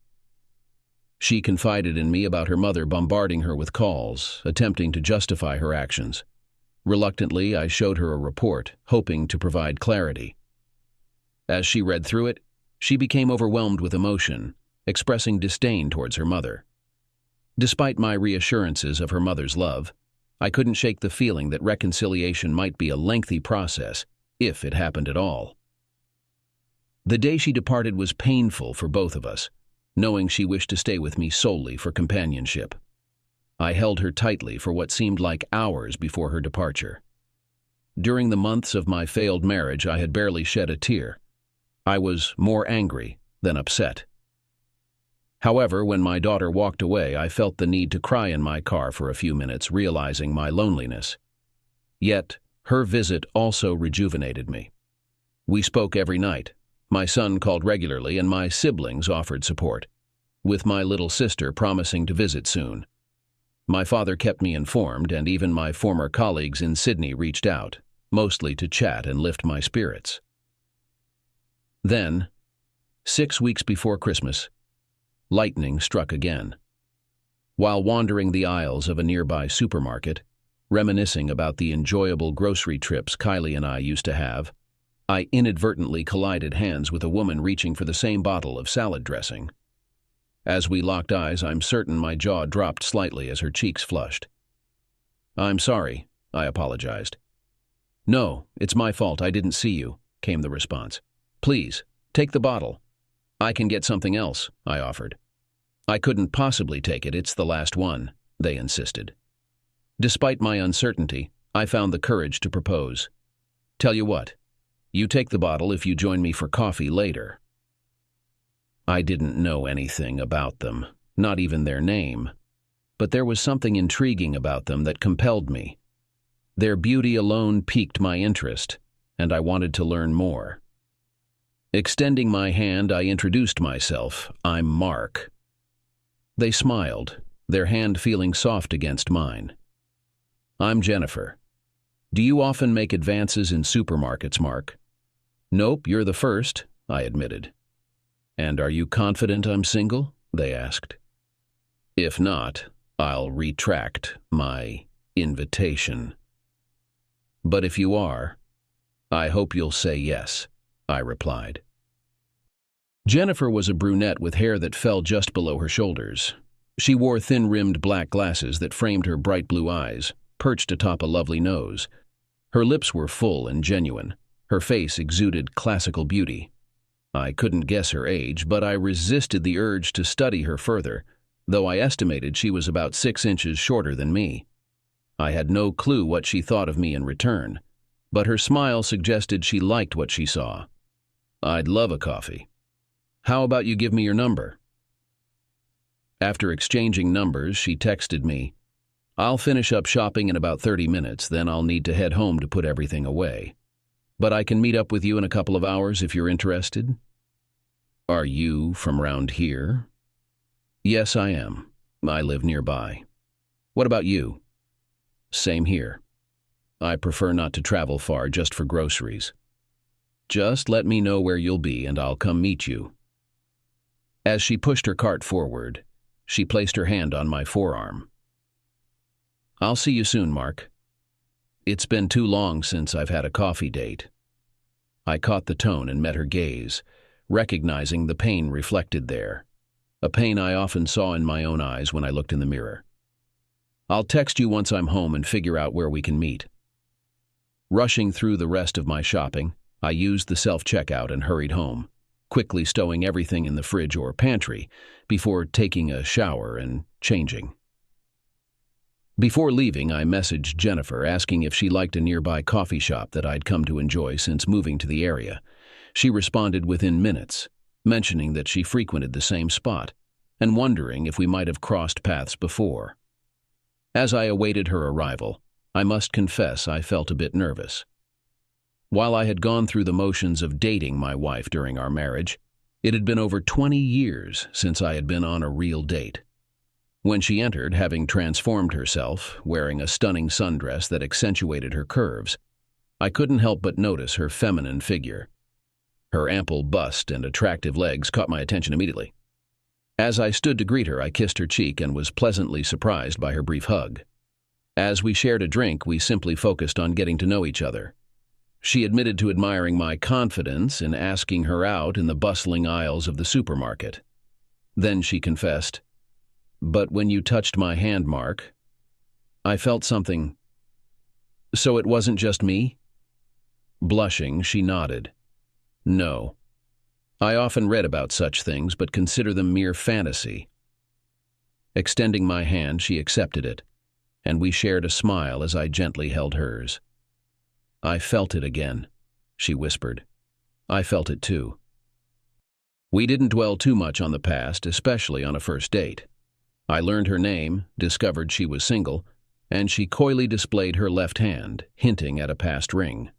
She confided in me about her mother bombarding her with calls, attempting to justify her actions. Reluctantly, I showed her a report, hoping to provide clarity. As she read through it, she became overwhelmed with emotion, expressing disdain towards her mother. Despite my reassurances of her mother's love, I couldn't shake the feeling that reconciliation might be a lengthy process, if it happened at all. The day she departed was painful for both of us, knowing she wished to stay with me solely for companionship. I held her tightly for what seemed like hours before her departure. During the months of my failed marriage, I had barely shed a tear. I was more angry than upset. However, when my daughter walked away, I felt the need to cry in my car for a few minutes, realizing my loneliness. Yet, her visit also rejuvenated me. We spoke every night. My son called regularly, and my siblings offered support, with my little sister promising to visit soon. My father kept me informed, and even my former colleagues in Sydney reached out, mostly to chat and lift my spirits. Then, 6 weeks before Christmas, lightning struck again. While wandering the aisles of a nearby supermarket, reminiscing about the enjoyable grocery trips Kylie and I used to have, I inadvertently collided hands with a woman reaching for the same bottle of salad dressing. As we locked eyes, I'm certain my jaw dropped slightly as her cheeks flushed. "I'm sorry," I apologized. "No, it's my fault, I didn't see you," came the response. "Please, take the bottle." "I can get something else," I offered. "I couldn't possibly take it, it's the last one," they insisted. Despite my uncertainty, I found the courage to propose. "Tell you what, you take the bottle if you join me for coffee later." I didn't know anything about them, not even their name, but there was something intriguing about them that compelled me. Their beauty alone piqued my interest, and I wanted to learn more. Extending my hand, I introduced myself. "I'm Mark." They smiled, their hand feeling soft against mine. "I'm Jennifer. Do you often make advances in supermarkets, Mark?" "Nope, you're the first," I admitted. "And are you confident I'm single?" they asked. "If not, I'll retract my invitation." "But if you are, I hope you'll say yes," I replied. Jennifer was a brunette with hair that fell just below her shoulders. She wore thin-rimmed black glasses that framed her bright blue eyes, perched atop a lovely nose. Her lips were full and genuine. Her face exuded classical beauty. I couldn't guess her age, but I resisted the urge to study her further, though I estimated she was about 6 inches shorter than me. I had no clue what she thought of me in return, but her smile suggested she liked what she saw. "I'd love a coffee. How about you give me your number?" After exchanging numbers, she texted me, "I'll finish up shopping in about 30 minutes, then I'll need to head home to put everything away." but I can meet up with you in a couple of hours if you're interested. Are you from around here? Yes, I am. I live nearby. What about you? Same here. I prefer not to travel far just for groceries. Just let me know where you'll be and I'll come meet you. As she pushed her cart forward, she placed her hand on my forearm. I'll see you soon, Mark. It's been too long since I've had a coffee date. I caught the tone and met her gaze, recognizing the pain reflected there, a pain I often saw in my own eyes when I looked in the mirror. I'll text you once I'm home and figure out where we can meet. Rushing through the rest of my shopping, I used the self-checkout and hurried home, quickly stowing everything in the fridge or pantry before taking a shower and changing. Before leaving, I messaged Jennifer asking if she liked a nearby coffee shop that I'd come to enjoy since moving to the area. She responded within minutes, mentioning that she frequented the same spot and wondering if we might have crossed paths before. As I awaited her arrival, I must confess I felt a bit nervous. While I had gone through the motions of dating my wife during our marriage, it had been over 20 years since I had been on a real date. When she entered, having transformed herself, wearing a stunning sundress that accentuated her curves, I couldn't help but notice her feminine figure. Her ample bust and attractive legs caught my attention immediately. As I stood to greet her, I kissed her cheek and was pleasantly surprised by her brief hug. As we shared a drink, we simply focused on getting to know each other. She admitted to admiring my confidence in asking her out in the bustling aisles of the supermarket. Then she confessed, "But when you touched my hand, Mark, I felt something. So it wasn't just me?" Blushing, she nodded. "No. I often read about such things, but consider them mere fantasy." Extending my hand, she accepted it, and we shared a smile as I gently held hers. "I felt it again," she whispered. "I felt it too." We didn't dwell too much on the past, especially on a first date. I learned her name, discovered she was single, and she coyly displayed her left hand, hinting at a past ring.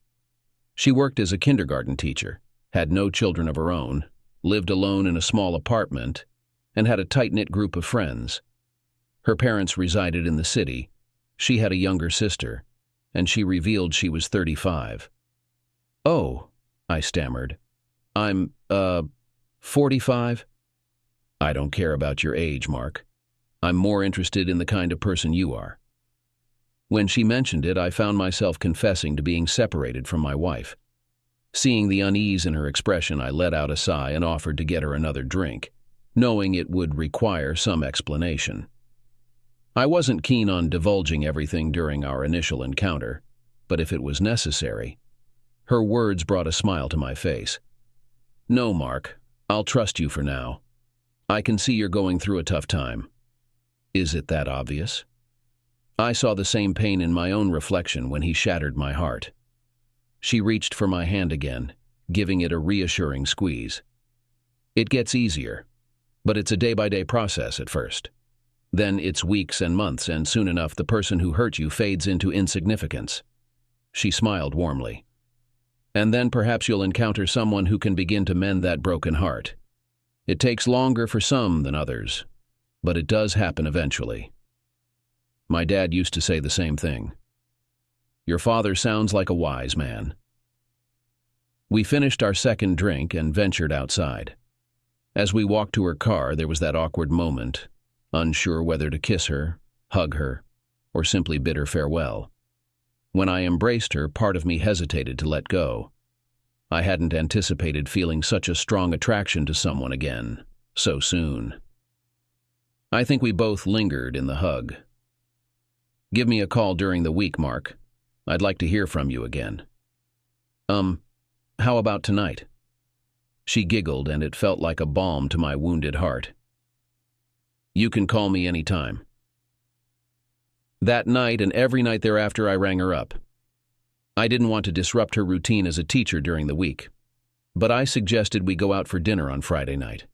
She worked as a kindergarten teacher, had no children of her own, lived alone in a small apartment, and had a tight-knit group of friends. Her parents resided in the city. She had a younger sister, and she revealed she was 35. "Oh," I stammered. "I'm, 45? "I don't care about your age, Mark. I'm more interested in the kind of person you are." When she mentioned it, I found myself confessing to being separated from my wife. Seeing the unease in her expression, I let out a sigh and offered to get her another drink, knowing it would require some explanation. I wasn't keen on divulging everything during our initial encounter, but if it was necessary, her words brought a smile to my face. "No, Mark, I'll trust you for now. I can see you're going through a tough time." Is it that obvious? I saw the same pain in my own reflection when he shattered my heart. She reached for my hand again, giving it a reassuring squeeze. "It gets easier, but it's a day-by-day process at first. Then it's weeks and months, and soon enough the person who hurt you fades into insignificance." She smiled warmly. "And then perhaps you'll encounter someone who can begin to mend that broken heart. It takes longer for some than others, but it does happen eventually." My dad used to say the same thing. Your father sounds like a wise man. We finished our second drink and ventured outside. As we walked to her car, there was that awkward moment, unsure whether to kiss her, hug her, or simply bid her farewell. When I embraced her, part of me hesitated to let go. I hadn't anticipated feeling such a strong attraction to someone again, so soon. I think we both lingered in the hug. "Give me a call during the week, Mark. I'd like to hear from you again." How about tonight?" She giggled, and it felt like a balm to my wounded heart. "You can call me any time." That night and every night thereafter, I rang her up. I didn't want to disrupt her routine as a teacher during the week, but I suggested we go out for dinner on Friday night.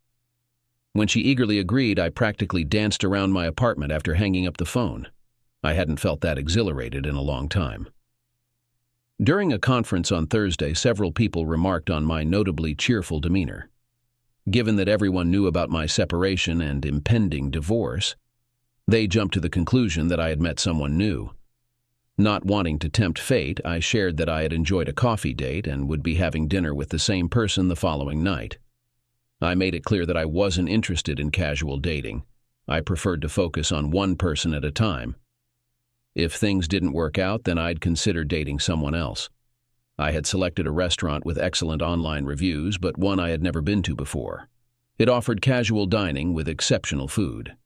When she eagerly agreed, I practically danced around my apartment after hanging up the phone. I hadn't felt that exhilarated in a long time. During a conference on Thursday, several people remarked on my notably cheerful demeanor. Given that everyone knew about my separation and impending divorce, they jumped to the conclusion that I had met someone new. Not wanting to tempt fate, I shared that I had enjoyed a coffee date and would be having dinner with the same person the following night. I made it clear that I wasn't interested in casual dating. I preferred to focus on one person at a time. If things didn't work out, then I'd consider dating someone else. I had selected a restaurant with excellent online reviews, but one I had never been to before. It offered casual dining with exceptional food.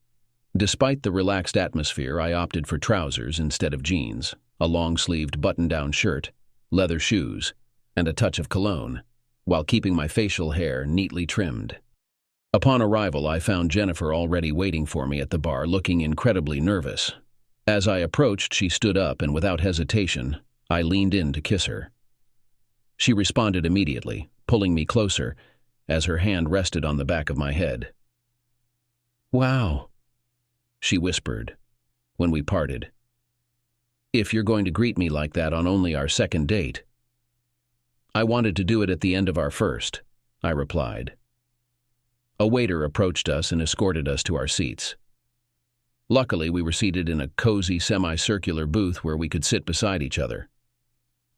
Despite the relaxed atmosphere, I opted for trousers instead of jeans, a long-sleeved button-down shirt, leather shoes, and a touch of cologne, while keeping my facial hair neatly trimmed. Upon arrival, I found Jennifer already waiting for me at the bar, looking incredibly nervous. As I approached, she stood up, and without hesitation, I leaned in to kiss her. She responded immediately, pulling me closer, as her hand rested on the back of my head. "Wow," she whispered, when we parted. "If you're going to greet me like that on only our second date." "I wanted to do it at the end of our first," I replied. A waiter approached us and escorted us to our seats. Luckily, we were seated in a cozy, semicircular booth where we could sit beside each other.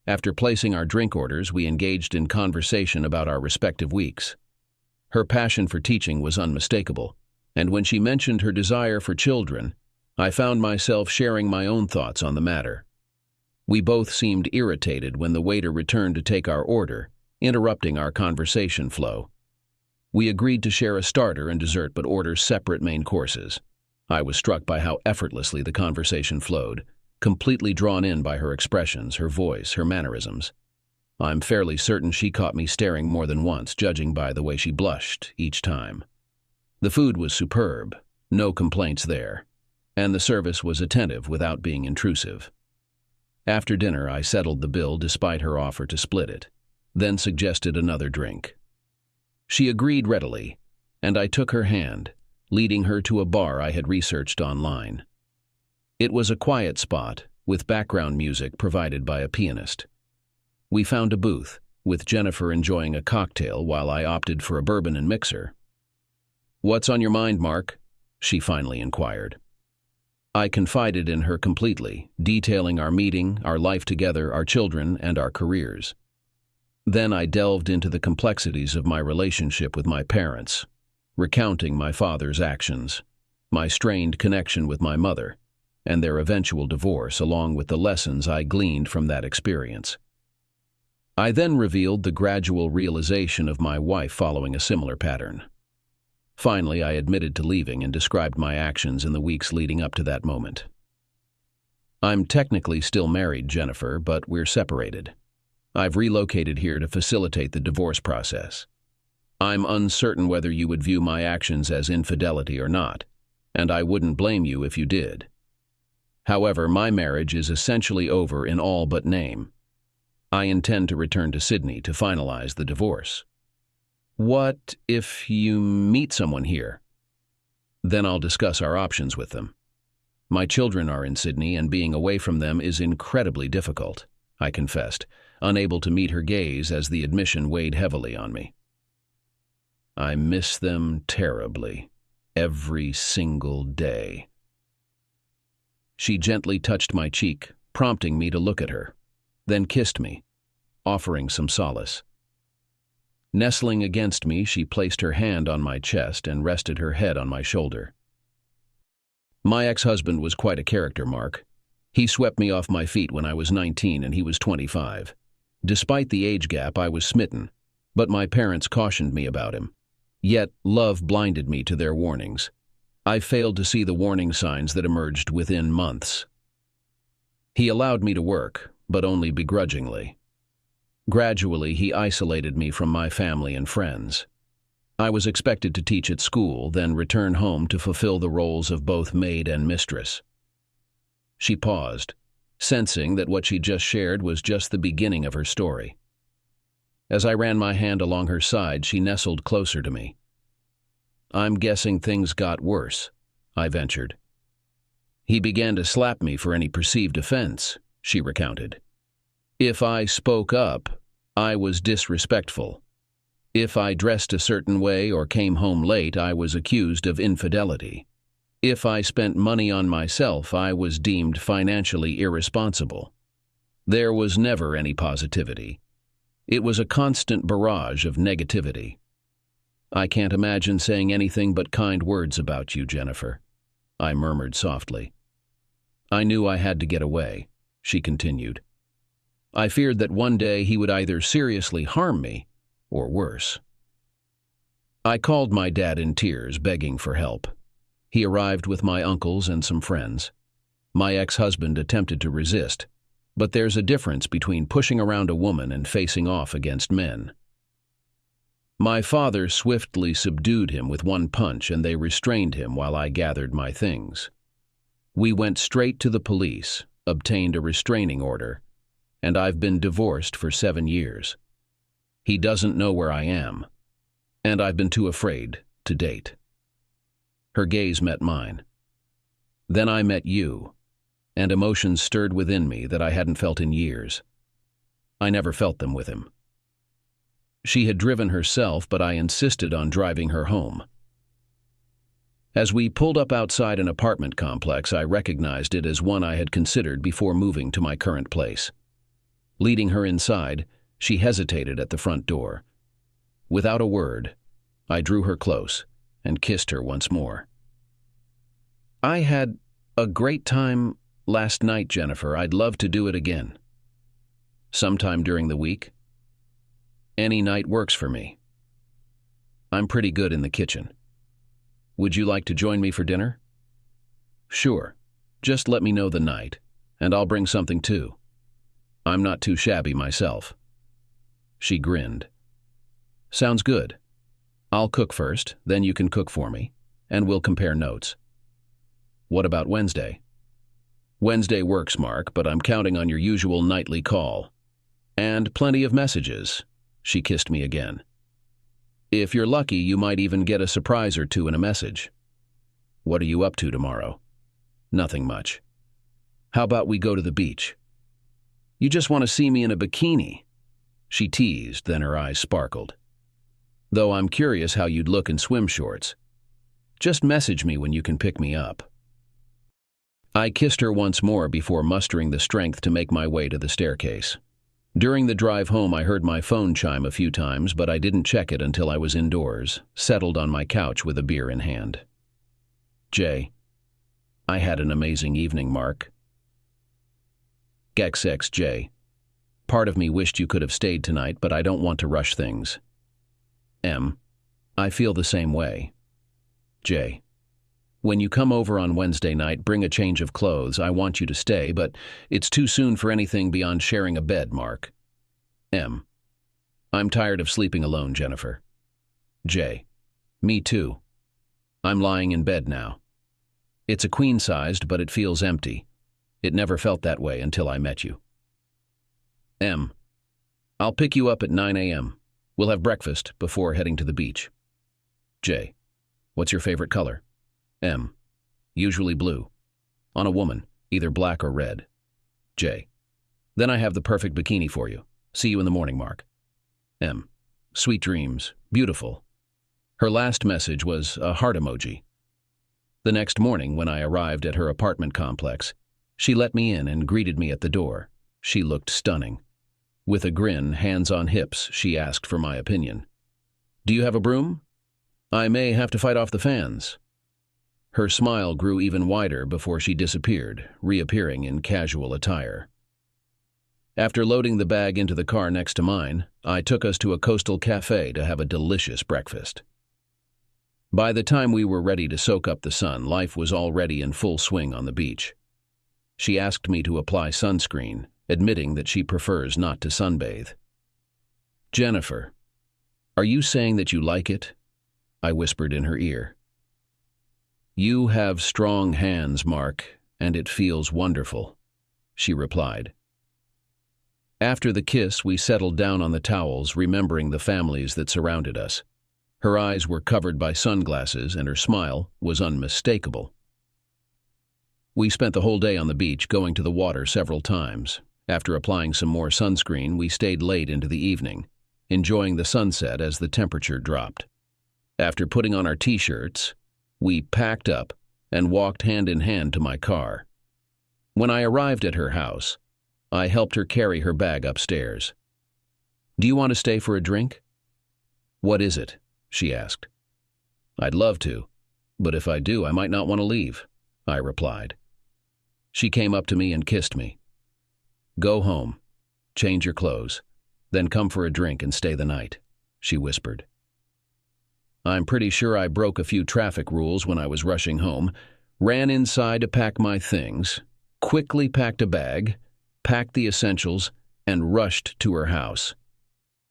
After placing our drink orders, we engaged in conversation about our respective weeks. Her passion for teaching was unmistakable, and when she mentioned her desire for children, I found myself sharing my own thoughts on the matter. We both seemed irritated when the waiter returned to take our order, interrupting our conversation flow. We agreed to share a starter and dessert but order separate main courses. I was struck by how effortlessly the conversation flowed, completely drawn in by her expressions, her voice, her mannerisms. I'm fairly certain she caught me staring more than once, judging by the way she blushed each time. The food was superb, no complaints there, and the service was attentive without being intrusive. After dinner, I settled the bill despite her offer to split it, then suggested another drink. She agreed readily, and I took her hand, leading her to a bar I had researched online. It was a quiet spot, with background music provided by a pianist. We found a booth, with Jennifer enjoying a cocktail while I opted for a bourbon and mixer. "What's on your mind, Mark?" she finally inquired. I confided in her completely, detailing our meeting, our life together, our children, and our careers. Then I delved into the complexities of my relationship with my parents, recounting my father's actions, my strained connection with my mother, and their eventual divorce, along with the lessons I gleaned from that experience. I then revealed the gradual realization of my wife following a similar pattern. Finally, I admitted to leaving and described my actions in the weeks leading up to that moment. "I'm technically still married, Jennifer, but we're separated. I've relocated here to facilitate the divorce process. I'm uncertain whether you would view my actions as infidelity or not, and I wouldn't blame you if you did. However, my marriage is essentially over in all but name. I intend to return to Sydney to finalize the divorce." "What if you meet someone here?" "Then I'll discuss our options with them. My children are in Sydney, and being away from them is incredibly difficult," I confessed, unable to meet her gaze as the admission weighed heavily on me. "I miss them terribly, every single day." She gently touched my cheek, prompting me to look at her, then kissed me, offering some solace. Nestling against me, she placed her hand on my chest and rested her head on my shoulder. "My ex-husband was quite a character, Mark. He swept me off my feet when I was 19 and he was 25. Despite the age gap, I was smitten, but my parents cautioned me about him. Yet, love blinded me to their warnings. I failed to see the warning signs that emerged within months. He allowed me to work, but only begrudgingly. Gradually, he isolated me from my family and friends. I was expected to teach at school, then return home to fulfill the roles of both maid and mistress." She paused, sensing that what she just shared was just the beginning of her story. As I ran my hand along her side, she nestled closer to me. "I'm guessing things got worse," I ventured. "He began to slap me for any perceived offense," she recounted. If I spoke up, I was disrespectful. If I dressed a certain way or came home late, I was accused of infidelity. If I spent money on myself, I was deemed financially irresponsible. There was never any positivity. It was a constant barrage of negativity. I can't imagine saying anything but kind words about you, Jennifer, I murmured softly. I knew I had to get away, she continued. I feared that one day he would either seriously harm me or worse. I called my dad in tears, begging for help. He arrived with my uncles and some friends. My ex-husband attempted to resist, but there's a difference between pushing around a woman and facing off against men. My father swiftly subdued him with one punch, and they restrained him while I gathered my things. We went straight to the police, obtained a restraining order, and I've been divorced for 7 years. He doesn't know where I am, and I've been too afraid to date. Her gaze met mine. Then I met you, and emotions stirred within me that I hadn't felt in years. I never felt them with him. She had driven herself, but I insisted on driving her home. As we pulled up outside an apartment complex, I recognized it as one I had considered before moving to my current place. Leading her inside, she hesitated at the front door. Without a word, I drew her close and kissed her once more. I had a great time last night, Jennifer. I'd love to do it again. Sometime during the week. Any night works for me. I'm pretty good in the kitchen. Would you like to join me for dinner? Sure. Just let me know the night, and I'll bring something too. I'm not too shabby myself. She grinned. Sounds good. I'll cook first, then you can cook for me, and we'll compare notes. What about Wednesday? Wednesday works, Mark, but I'm counting on your usual nightly call. And plenty of messages. She kissed me again. If you're lucky, you might even get a surprise or two in a message. What are you up to tomorrow? Nothing much. How about we go to the beach? You just want to see me in a bikini? She teased, then her eyes sparkled. Though I'm curious how you'd look in swim shorts. Just message me when you can pick me up. I kissed her once more before mustering the strength to make my way to the staircase. During the drive home, I heard my phone chime a few times, but I didn't check it until I was indoors, settled on my couch with a beer in hand. Jay, I had an amazing evening, Mark. XXJ. Part of me wished you could have stayed tonight, but I don't want to rush things. M. I feel the same way. J. When you come over on Wednesday night, bring a change of clothes. I want you to stay, but it's too soon for anything beyond sharing a bed, Mark. M. I'm tired of sleeping alone, Jennifer. J. Me too. I'm lying in bed now. It's a queen-sized, but it feels empty. It never felt that way until I met you. M. I'll pick you up at 9 a.m. We'll have breakfast before heading to the beach. J. What's your favorite color? M. Usually blue. On a woman, either black or red. J. Then I have the perfect bikini for you. See you in the morning, Mark. M. Sweet dreams. Beautiful. Her last message was a heart emoji. The next morning, when I arrived at her apartment complex, she let me in and greeted me at the door. She looked stunning. With a grin, hands on hips, she asked for my opinion. Do you have a broom? I may have to fight off the fans. Her smile grew even wider before she disappeared, reappearing in casual attire. After loading the bag into the car next to mine, I took us to a coastal cafe to have a delicious breakfast. By the time we were ready to soak up the sun, life was already in full swing on the beach. She asked me to apply sunscreen, admitting that she prefers not to sunbathe. Jennifer, are you saying that you like it? I whispered in her ear. You have strong hands, Mark, and it feels wonderful, she replied. After the kiss, we settled down on the towels, remembering the families that surrounded us. Her eyes were covered by sunglasses, and her smile was unmistakable. We spent the whole day on the beach, going to the water several times. After applying some more sunscreen, we stayed late into the evening, enjoying the sunset as the temperature dropped. After putting on our t-shirts, we packed up and walked hand in hand to my car. When I arrived at her house, I helped her carry her bag upstairs. "Do you want to stay for a drink?" "What is it?" she asked. "I'd love to, but if I do, I might not want to leave," I replied. She came up to me and kissed me. "Go home, change your clothes, then come for a drink and stay the night," she whispered. I'm pretty sure I broke a few traffic rules when I was rushing home, ran inside to pack my things, quickly packed a bag, packed the essentials, and rushed to her house.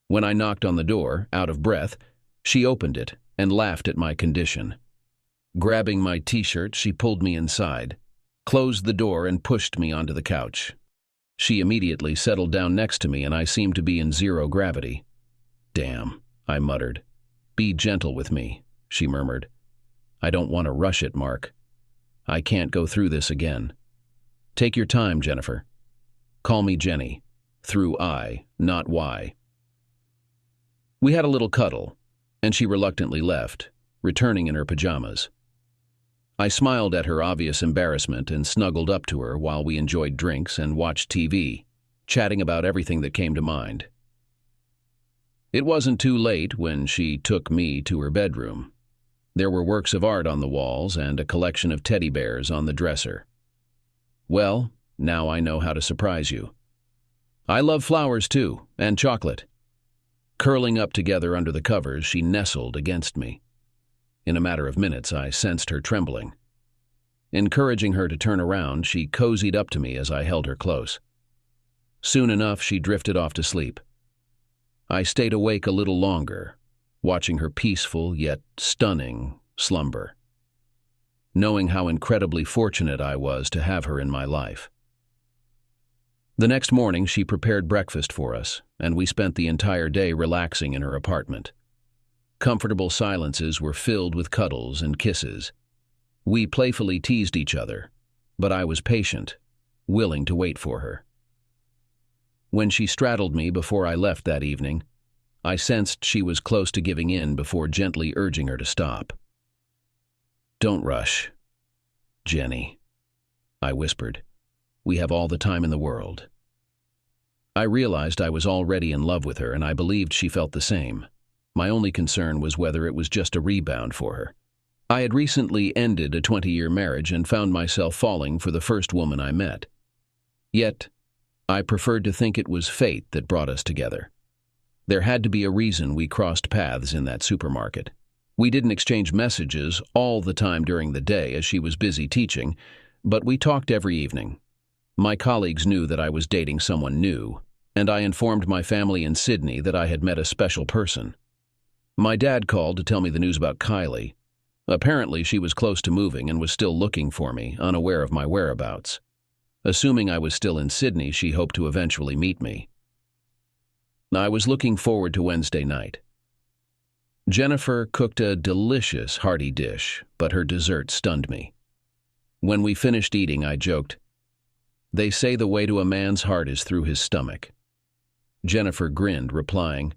When I knocked on the door, out of breath, she opened it and laughed at my condition. Grabbing my t-shirt, she pulled me inside, closed the door, and pushed me onto the couch. She immediately settled down next to me, and I seemed to be in zero gravity. "Damn," I muttered. "Be gentle with me," she murmured. "I don't want to rush it, Mark. I can't go through this again. Take your time, Jennifer. Call me Jenny, through I, not Y." We had a little cuddle, and she reluctantly left, returning in her pajamas. I smiled at her obvious embarrassment and snuggled up to her while we enjoyed drinks and watched TV, chatting about everything that came to mind. It wasn't too late when she took me to her bedroom. There were works of art on the walls and a collection of teddy bears on the dresser. "Well, now I know how to surprise you. I love flowers too, and chocolate." Curling up together under the covers, she nestled against me. In a matter of minutes, I sensed her trembling. Encouraging her to turn around, she cozied up to me as I held her close. Soon enough, she drifted off to sleep. I stayed awake a little longer, watching her peaceful yet stunning slumber, knowing how incredibly fortunate I was to have her in my life. The next morning, she prepared breakfast for us, and we spent the entire day relaxing in her apartment. Comfortable silences were filled with cuddles and kisses. We playfully teased each other, but I was patient, willing to wait for her. When she straddled me before I left that evening, I sensed she was close to giving in before gently urging her to stop. "Don't rush, Jenny," I whispered. "We have all the time in the world." I realized I was already in love with her, and I believed she felt the same. My only concern was whether it was just a rebound for her. I had recently ended a 20-year marriage and found myself falling for the first woman I met. Yet, I preferred to think it was fate that brought us together. There had to be a reason we crossed paths in that supermarket. We didn't exchange messages all the time during the day as she was busy teaching, but we talked every evening. My colleagues knew that I was dating someone new, and I informed my family in Sydney that I had met a special person. My dad called to tell me the news about Kylie. Apparently, she was close to moving and was still looking for me, unaware of my whereabouts. Assuming I was still in Sydney, she hoped to eventually meet me. I was looking forward to Wednesday night. Jennifer cooked a delicious, hearty dish, but her dessert stunned me. When we finished eating, I joked, "They say the way to a man's heart is through his stomach." Jennifer grinned, replying,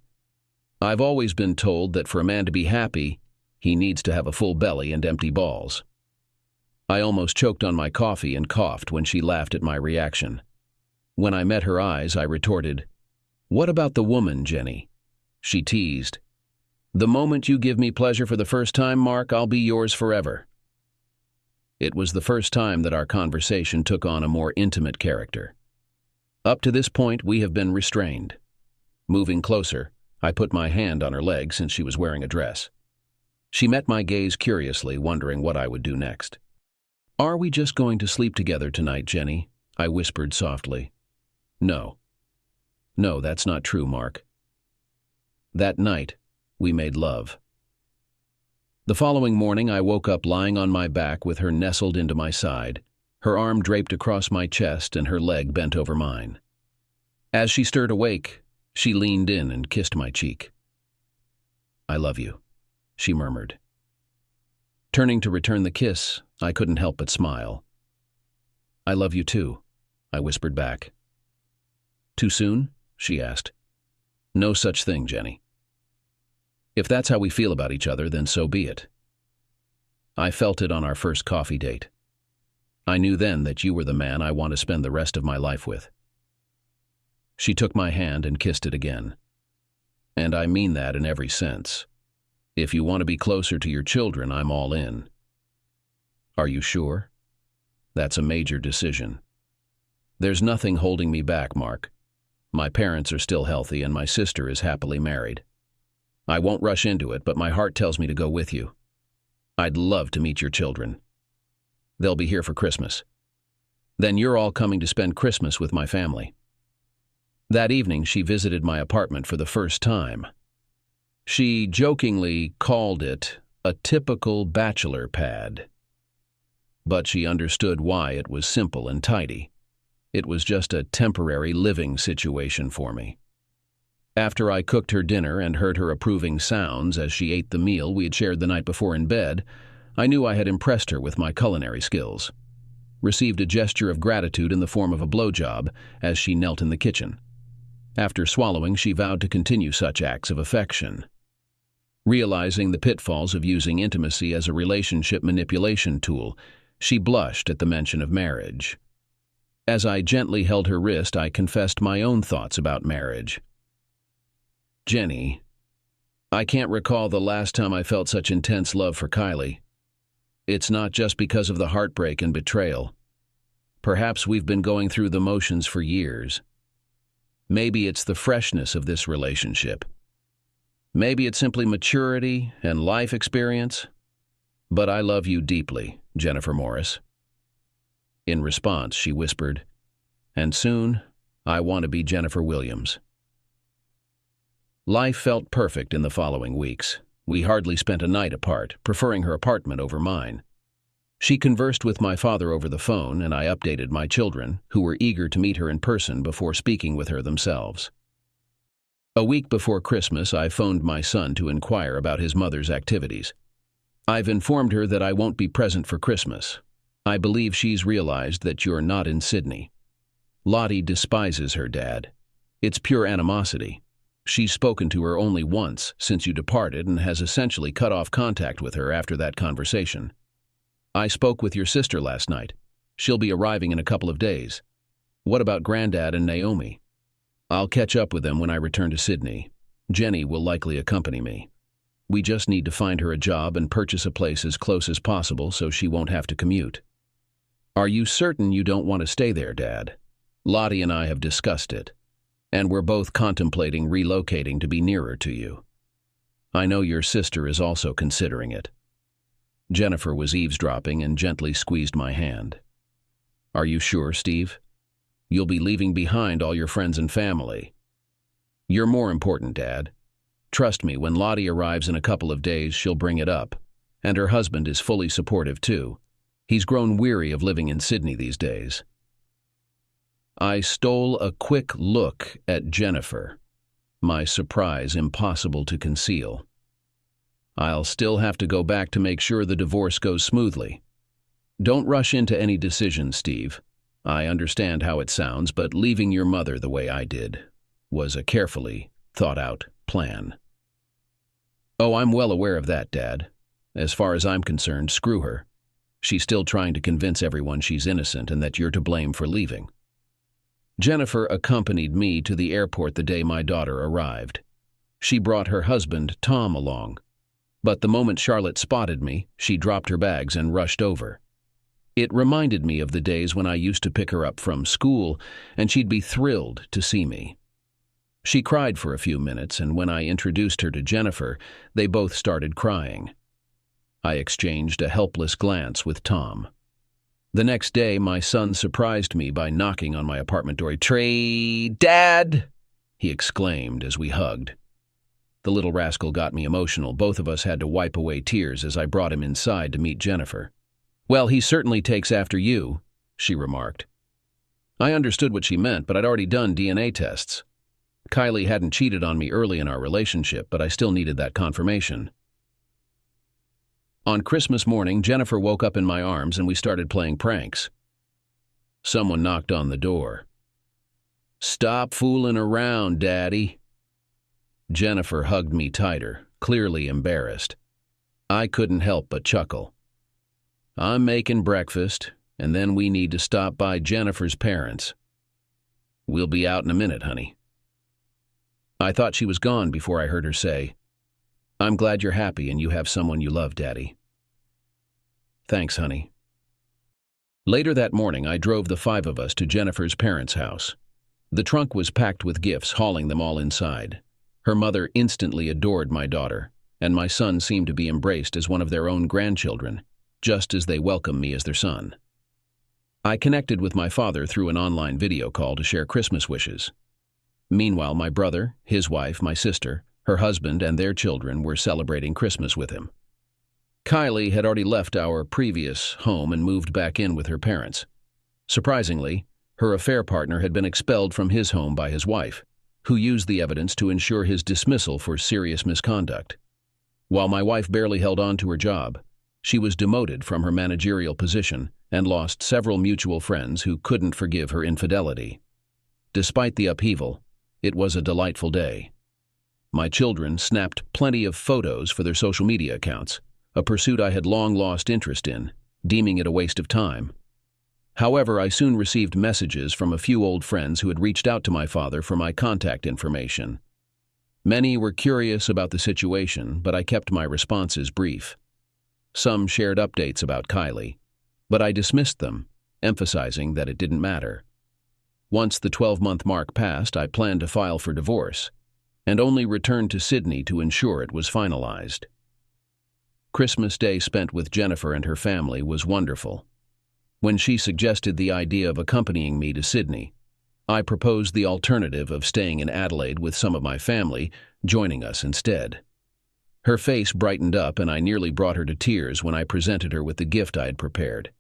"I've always been told that for a man to be happy, he needs to have a full belly and empty balls." I almost choked on my coffee and coughed when she laughed at my reaction. When I met her eyes, I retorted, "What about the woman, Jenny?" She teased, "The moment you give me pleasure for the first time, Mark, I'll be yours forever." It was the first time that our conversation took on a more intimate character. Up to this point, we have been restrained. Moving closer, I put my hand on her leg since she was wearing a dress. She met my gaze curiously, wondering what I would do next. "Are we just going to sleep together tonight, Jenny?" I whispered softly. No, that's not true, Mark." That night, we made love. The following morning, I woke up lying on my back with her nestled into my side, her arm draped across my chest and her leg bent over mine. As she stirred awake, she leaned in and kissed my cheek. "I love you," she murmured. Turning to return the kiss, I couldn't help but smile. "I love you too," I whispered back. Too soon? She asked. No such thing, Jenny. If that's how we feel about each other, then so be it. I felt it on our first coffee date. I knew then that you were the man I want to spend the rest of my life with. She took my hand and kissed it again. And I mean that in every sense. If you want to be closer to your children, I'm all in. Are you sure? That's a major decision. There's nothing holding me back, Mark. My parents are still healthy and my sister is happily married. I won't rush into it, but my heart tells me to go with you. I'd love to meet your children. They'll be here for Christmas. Then you're all coming to spend Christmas with my family. That evening, she visited my apartment for the first time. She jokingly called it a typical bachelor pad. But she understood why it was simple and tidy. It was just a temporary living situation for me. After I cooked her dinner and heard her approving sounds as she ate the meal we had shared the night before in bed, I knew I had impressed her with my culinary skills. Received a gesture of gratitude in the form of a blowjob as she knelt in the kitchen. After swallowing, she vowed to continue such acts of affection. Realizing the pitfalls of using intimacy as a relationship manipulation tool, she blushed at the mention of marriage. As I gently held her wrist, I confessed my own thoughts about marriage. Jenny, I can't recall the last time I felt such intense love for Kylie. It's not just because of the heartbreak and betrayal. Perhaps we've been going through the motions for years. Maybe it's the freshness of this relationship. Maybe it's simply maturity and life experience. But I love you deeply, Jennifer Morris. In response, she whispered, and soon, I want to be Jennifer Williams. Life felt perfect in the following weeks. We hardly spent a night apart, preferring her apartment over mine. She conversed with my father over the phone, and I updated my children, who were eager to meet her in person before speaking with her themselves. A week before Christmas, I phoned my son to inquire about his mother's activities. I've informed her that I won't be present for Christmas. I believe she's realized that you're not in Sydney. Lottie despises her dad. It's pure animosity. She's spoken to her only once since you departed and has essentially cut off contact with her after that conversation. I spoke with your sister last night. She'll be arriving in a couple of days. What about Granddad and Naomi? I'll catch up with them when I return to Sydney. Jenny will likely accompany me. We just need to find her a job and purchase a place as close as possible so she won't have to commute. Are you certain you don't want to stay there, Dad? Lottie and I have discussed it, and we're both contemplating relocating to be nearer to you. I know your sister is also considering it. Jennifer was eavesdropping and gently squeezed my hand. Are you sure, Steve? You'll be leaving behind all your friends and family. You're more important, Dad. Trust me, when Lottie arrives in a couple of days, she'll bring it up. And her husband is fully supportive, too. He's grown weary of living in Sydney these days. I stole a quick look at Jennifer, my surprise impossible to conceal. I'll still have to go back to make sure the divorce goes smoothly. Don't rush into any decision, Steve. I understand how it sounds, but leaving your mother the way I did was a carefully thought-out plan. Oh, I'm well aware of that, Dad. As far as I'm concerned, screw her. She's still trying to convince everyone she's innocent and that you're to blame for leaving. Jennifer accompanied me to the airport the day my daughter arrived. She brought her husband, Tom, along. But the moment Charlotte spotted me, she dropped her bags and rushed over. It reminded me of the days when I used to pick her up from school, and she'd be thrilled to see me. She cried for a few minutes, and when I introduced her to Jennifer, they both started crying. I exchanged a helpless glance with Tom. The next day, my son surprised me by knocking on my apartment door. Dad! He exclaimed as we hugged. The little rascal got me emotional. Both of us had to wipe away tears as I brought him inside to meet Jennifer. Well, he certainly takes after you, she remarked. I understood what she meant, but I'd already done DNA tests. Kylie hadn't cheated on me early in our relationship, but I still needed that confirmation. On Christmas morning, Jennifer woke up in my arms and we started playing pranks. Someone knocked on the door. Stop fooling around, Daddy. Jennifer hugged me tighter, clearly embarrassed. I couldn't help but chuckle. I'm making breakfast, and then we need to stop by Jennifer's parents. We'll be out in a minute, honey. I thought she was gone before I heard her say, I'm glad you're happy and you have someone you love, Daddy. Thanks, honey. Later that morning, I drove the 5 of us to Jennifer's parents' house. The trunk was packed with gifts, hauling them all inside. Her mother instantly adored my daughter, and my son seemed to be embraced as one of their own grandchildren, just as they welcomed me as their son. I connected with my father through an online video call to share Christmas wishes. Meanwhile, my brother, his wife, my sister, her husband, and their children were celebrating Christmas with him. Kylie had already left our previous home and moved back in with her parents. Surprisingly, her affair partner had been expelled from his home by his wife, who used the evidence to ensure his dismissal for serious misconduct. While my wife barely held on to her job, she was demoted from her managerial position and lost several mutual friends who couldn't forgive her infidelity. Despite the upheaval, it was a delightful day. My children snapped plenty of photos for their social media accounts, a pursuit I had long lost interest in, deeming it a waste of time. However, I soon received messages from a few old friends who had reached out to my father for my contact information. Many were curious about the situation, but I kept my responses brief. Some shared updates about Kylie, but I dismissed them, emphasizing that it didn't matter. Once the 12-month mark passed, I planned to file for divorce, and only returned to Sydney to ensure it was finalized. Christmas Day spent with Jennifer and her family was wonderful. When she suggested the idea of accompanying me to Sydney, I proposed the alternative of staying in Adelaide with some of my family, joining us instead. Her face brightened up and I nearly brought her to tears when I presented her with the gift I had prepared.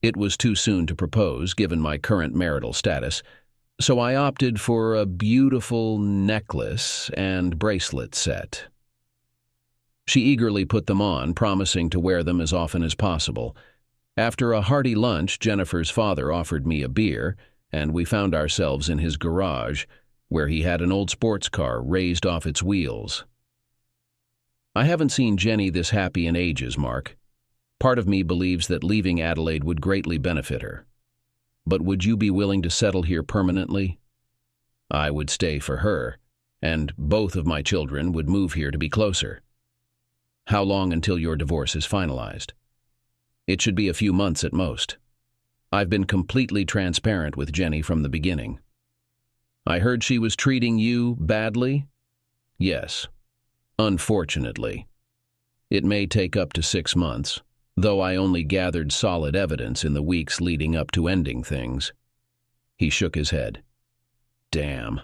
It was too soon to propose, given my current marital status, so I opted for a beautiful necklace and bracelet set. She eagerly put them on, promising to wear them as often as possible. After a hearty lunch, Jennifer's father offered me a beer, and we found ourselves in his garage, where he had an old sports car raised off its wheels. I haven't seen Jenny this happy in ages, Mark. Part of me believes that leaving Adelaide would greatly benefit her. But would you be willing to settle here permanently? I would stay for her, and both of my children would move here to be closer. How long until your divorce is finalized? It should be a few months at most. I've been completely transparent with Jenny from the beginning. I heard she was treating you badly? Yes. Unfortunately. It may take up to 6 months, though I only gathered solid evidence in the weeks leading up to ending things. He shook his head. Damn.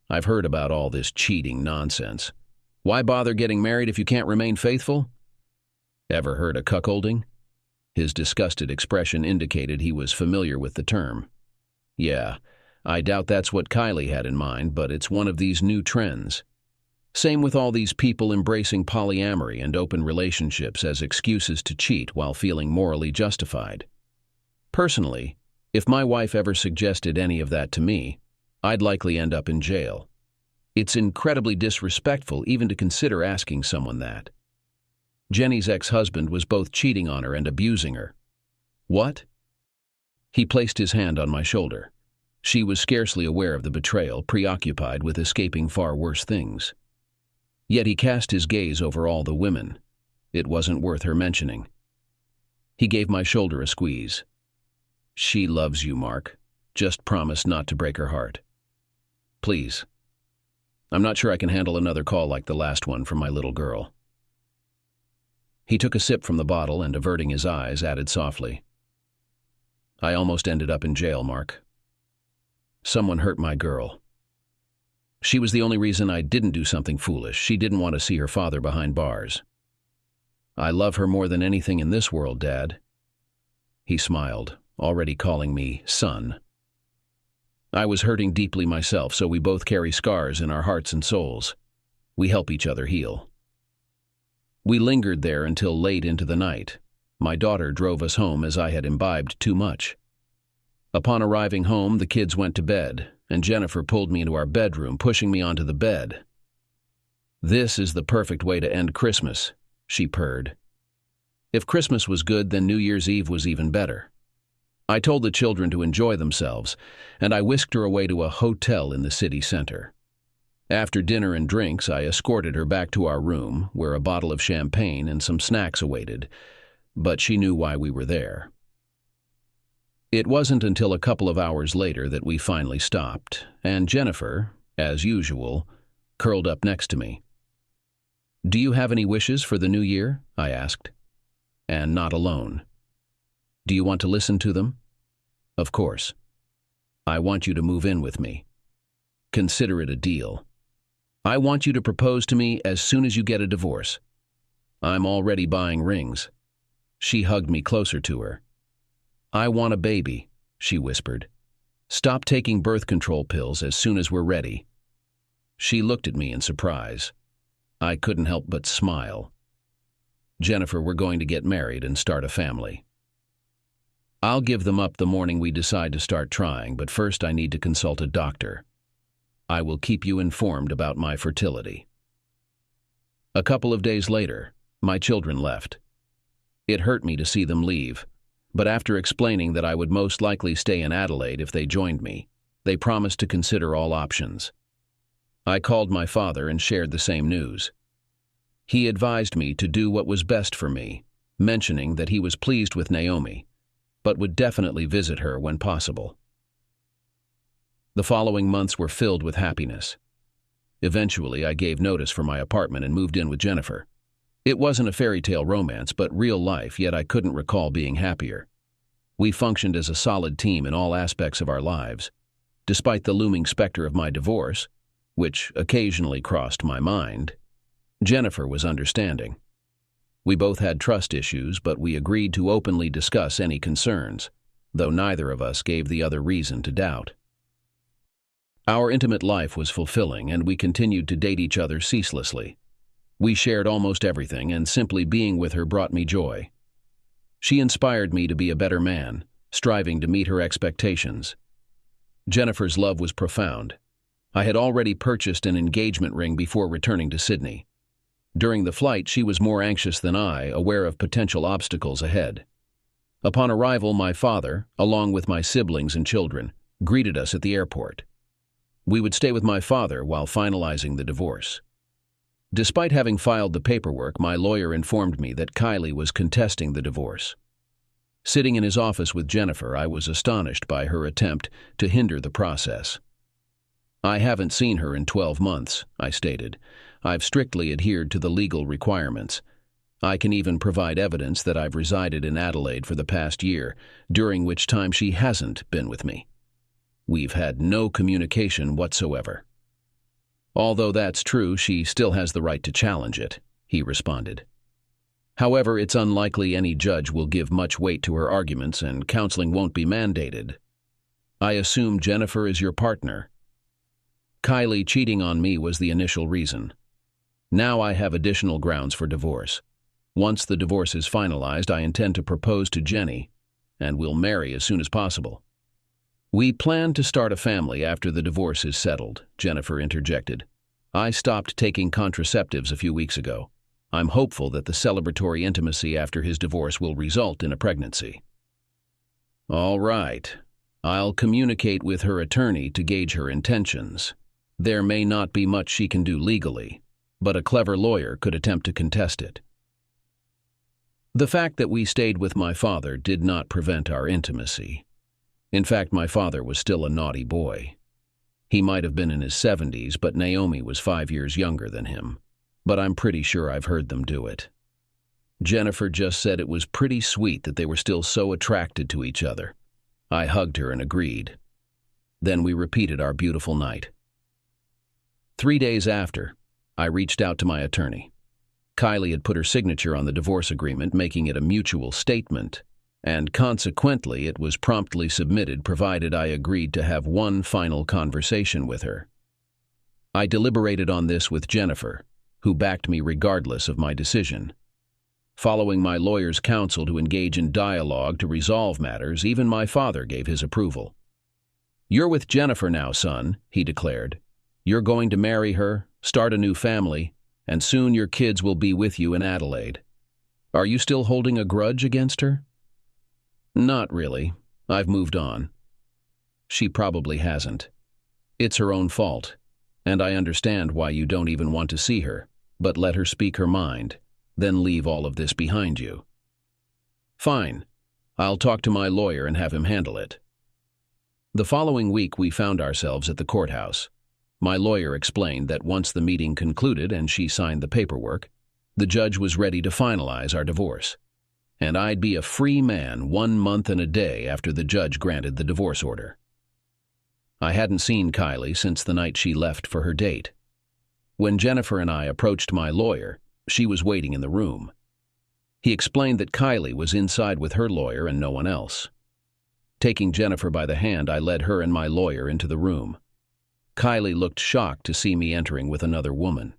I've heard about all this cheating nonsense. Why bother getting married if you can't remain faithful? Ever heard of cuckolding? His disgusted expression indicated he was familiar with the term. Yeah, I doubt that's what Kylie had in mind, but it's one of these new trends. Same with all these people embracing polyamory and open relationships as excuses to cheat while feeling morally justified. Personally, if my wife ever suggested any of that to me, I'd likely end up in jail. It's incredibly disrespectful even to consider asking someone that. Jenny's ex-husband was both cheating on her and abusing her. What? He placed his hand on my shoulder. She was scarcely aware of the betrayal, preoccupied with escaping far worse things. Yet he cast his gaze over all the women. It wasn't worth her mentioning. He gave my shoulder a squeeze. She loves you, Mark. Just promise not to break her heart. Please. I'm not sure I can handle another call like the last one from my little girl. He took a sip from the bottle and, averting his eyes, added softly, I almost ended up in jail, Mark. Someone hurt my girl. She was the only reason I didn't do something foolish. She didn't want to see her father behind bars. I love her more than anything in this world, Dad. He smiled, already calling me son. I was hurting deeply myself, so we both carry scars in our hearts and souls. We help each other heal. We lingered there until late into the night. My daughter drove us home as I had imbibed too much. Upon arriving home, the kids went to bed, and Jennifer pulled me into our bedroom, pushing me onto the bed. "This is the perfect way to end Christmas," she purred. If Christmas was good, then New Year's Eve was even better. I told the children to enjoy themselves, and I whisked her away to a hotel in the city center. After dinner and drinks, I escorted her back to our room, where a bottle of champagne and some snacks awaited, but she knew why we were there. It wasn't until a couple of hours later that we finally stopped, and Jennifer, as usual, curled up next to me. "Do you have any wishes for the new year?" I asked. "And not alone. Do you want to listen to them?" "Of course. I want you to move in with me. Consider it a deal. I want you to propose to me as soon as you get a divorce. I'm already buying rings." She hugged me closer to her. "I want a baby," she whispered. "Stop taking birth control pills as soon as we're ready." She looked at me in surprise. I couldn't help but smile. "Jennifer, we're going to get married and start a family. I'll give them up the morning we decide to start trying, but first I need to consult a doctor. I will keep you informed about my fertility." A couple of days later, my children left. It hurt me to see them leave, but after explaining that I would most likely stay in Adelaide if they joined me, they promised to consider all options. I called my father and shared the same news. He advised me to do what was best for me, mentioning that he was pleased with Naomi, but would definitely visit her when possible. The following months were filled with happiness. Eventually, I gave notice for my apartment and moved in with Jennifer. It wasn't a fairy tale romance, but real life, yet I couldn't recall being happier. We functioned as a solid team in all aspects of our lives. Despite the looming specter of my divorce, which occasionally crossed my mind, Jennifer was understanding. We both had trust issues, but we agreed to openly discuss any concerns, though neither of us gave the other reason to doubt. Our intimate life was fulfilling, and we continued to date each other ceaselessly. We shared almost everything, and simply being with her brought me joy. She inspired me to be a better man, striving to meet her expectations. Jennifer's love was profound. I had already purchased an engagement ring before returning to Sydney. During the flight, she was more anxious than I, aware of potential obstacles ahead. Upon arrival, my father, along with my siblings and children, greeted us at the airport. We would stay with my father while finalizing the divorce. Despite having filed the paperwork, my lawyer informed me that Kylie was contesting the divorce. Sitting in his office with Jennifer, I was astonished by her attempt to hinder the process. "I haven't seen her in 12 months, I stated. "I've strictly adhered to the legal requirements. I can even provide evidence that I've resided in Adelaide for the past year, during which time she hasn't been with me. We've had no communication whatsoever." "Although that's true, she still has the right to challenge it," he responded. "However, it's unlikely any judge will give much weight to her arguments, and counseling won't be mandated. I assume Jennifer is your partner." Kylie cheating on me was the initial reason. Now I have additional grounds for divorce. Once the divorce is finalized, I intend to propose to Jenny, and we'll marry as soon as possible. "We plan to start a family after the divorce is settled," Jennifer interjected. "I stopped taking contraceptives a few weeks ago. I'm hopeful that the celebratory intimacy after his divorce will result in a pregnancy." "All right. I'll communicate with her attorney to gauge her intentions. There may not be much she can do legally, but a clever lawyer could attempt to contest it." The fact that we stayed with my father did not prevent our intimacy. In fact, my father was still a naughty boy. He might have been in his 70s, but Naomi was 5 years younger than him. But I'm pretty sure I've heard them do it. Jennifer just said it was pretty sweet that they were still so attracted to each other. I hugged her and agreed. Then we repeated our beautiful night. 3 days after, I reached out to my attorney. Kylie had put her signature on the divorce agreement, making it a mutual statement, and consequently it was promptly submitted provided I agreed to have one final conversation with her. I deliberated on this with Jennifer, who backed me regardless of my decision. Following my lawyer's counsel to engage in dialogue to resolve matters, even my father gave his approval. "You're with Jennifer now, son," he declared. "You're going to marry her, start a new family, and soon your kids will be with you in Adelaide. Are you still holding a grudge against her?" "Not really. I've moved on." "She probably hasn't. It's her own fault, and I understand why you don't even want to see her, but let her speak her mind, then leave all of this behind you." "Fine. I'll talk to my lawyer and have him handle it." The following week we found ourselves at the courthouse. My lawyer explained that once the meeting concluded and she signed the paperwork, the judge was ready to finalize our divorce, and I'd be a free man 1 month and a day after the judge granted the divorce order. I hadn't seen Kylie since the night she left for her date. When Jennifer and I approached my lawyer, she was waiting in the room. He explained that Kylie was inside with her lawyer and no one else. Taking Jennifer by the hand, I led her and my lawyer into the room. Kylie looked shocked to see me entering with another woman.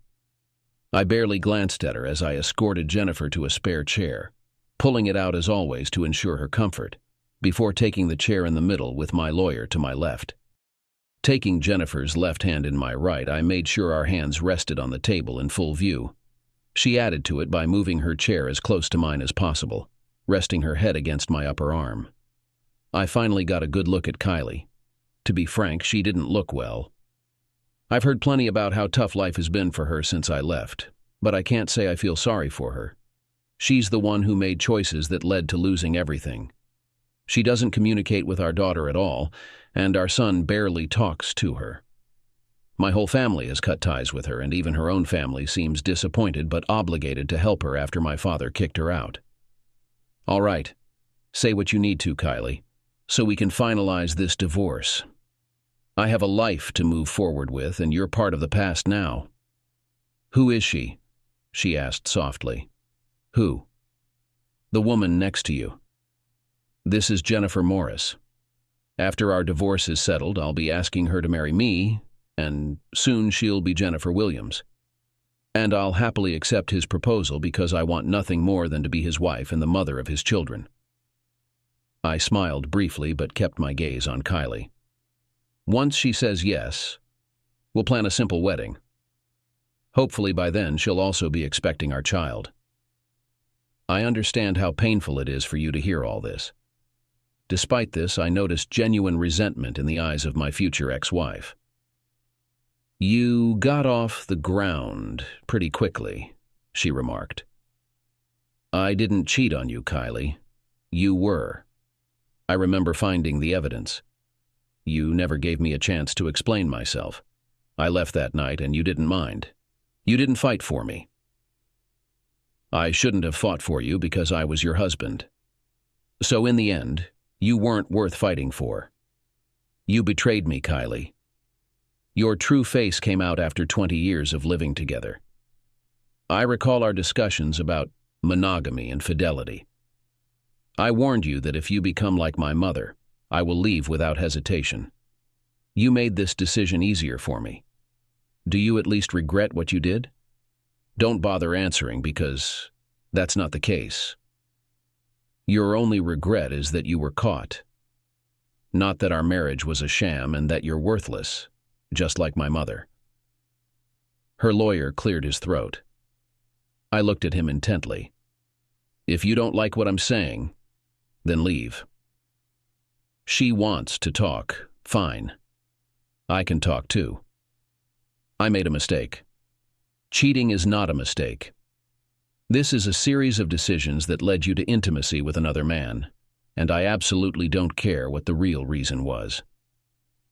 I barely glanced at her as I escorted Jennifer to a spare chair, pulling it out as always to ensure her comfort, before taking the chair in the middle with my lawyer to my left. Taking Jennifer's left hand in my right, I made sure our hands rested on the table in full view. She added to it by moving her chair as close to mine as possible, resting her head against my upper arm. I finally got a good look at Kylie. To be frank, she didn't look well. I've heard plenty about how tough life has been for her since I left, but I can't say I feel sorry for her. She's the one who made choices that led to losing everything. She doesn't communicate with our daughter at all, and our son barely talks to her. My whole family has cut ties with her, and even her own family seems disappointed but obligated to help her after my father kicked her out. All right, say what you need to, Kylie, so we can finalize this divorce. I have a life to move forward with, and you're part of the past now. Who is she? She asked softly. Who? The woman next to you. This is Jennifer Morris. After our divorce is settled, I'll be asking her to marry me, and soon she'll be Jennifer Williams. And I'll happily accept his proposal because I want nothing more than to be his wife and the mother of his children. I smiled briefly but kept my gaze on Kylie. Once she says yes, we'll plan a simple wedding. Hopefully by then she'll also be expecting our child. I understand how painful it is for you to hear all this. Despite this, I noticed genuine resentment in the eyes of my future ex-wife. You got off the ground pretty quickly, she remarked. I didn't cheat on you, Kylie. You were. I remember finding the evidence. You never gave me a chance to explain myself. I left that night and you didn't mind. You didn't fight for me. I shouldn't have fought for you because I was your husband. So in the end, you weren't worth fighting for. You betrayed me, Kylie. Your true face came out after 20 years of living together. I recall our discussions about monogamy and fidelity. I warned you that if you become like my mother, I will leave without hesitation. You made this decision easier for me. Do you at least regret what you did? Don't bother answering because that's not the case. Your only regret is that you were caught. Not that our marriage was a sham and that you're worthless, just like my mother. Her lawyer cleared his throat. I looked at him intently. If you don't like what I'm saying, then leave. She wants to talk. Fine. I can talk too. I made a mistake. Cheating is not a mistake. This is a series of decisions that led you to intimacy with another man, and I absolutely don't care what the real reason was.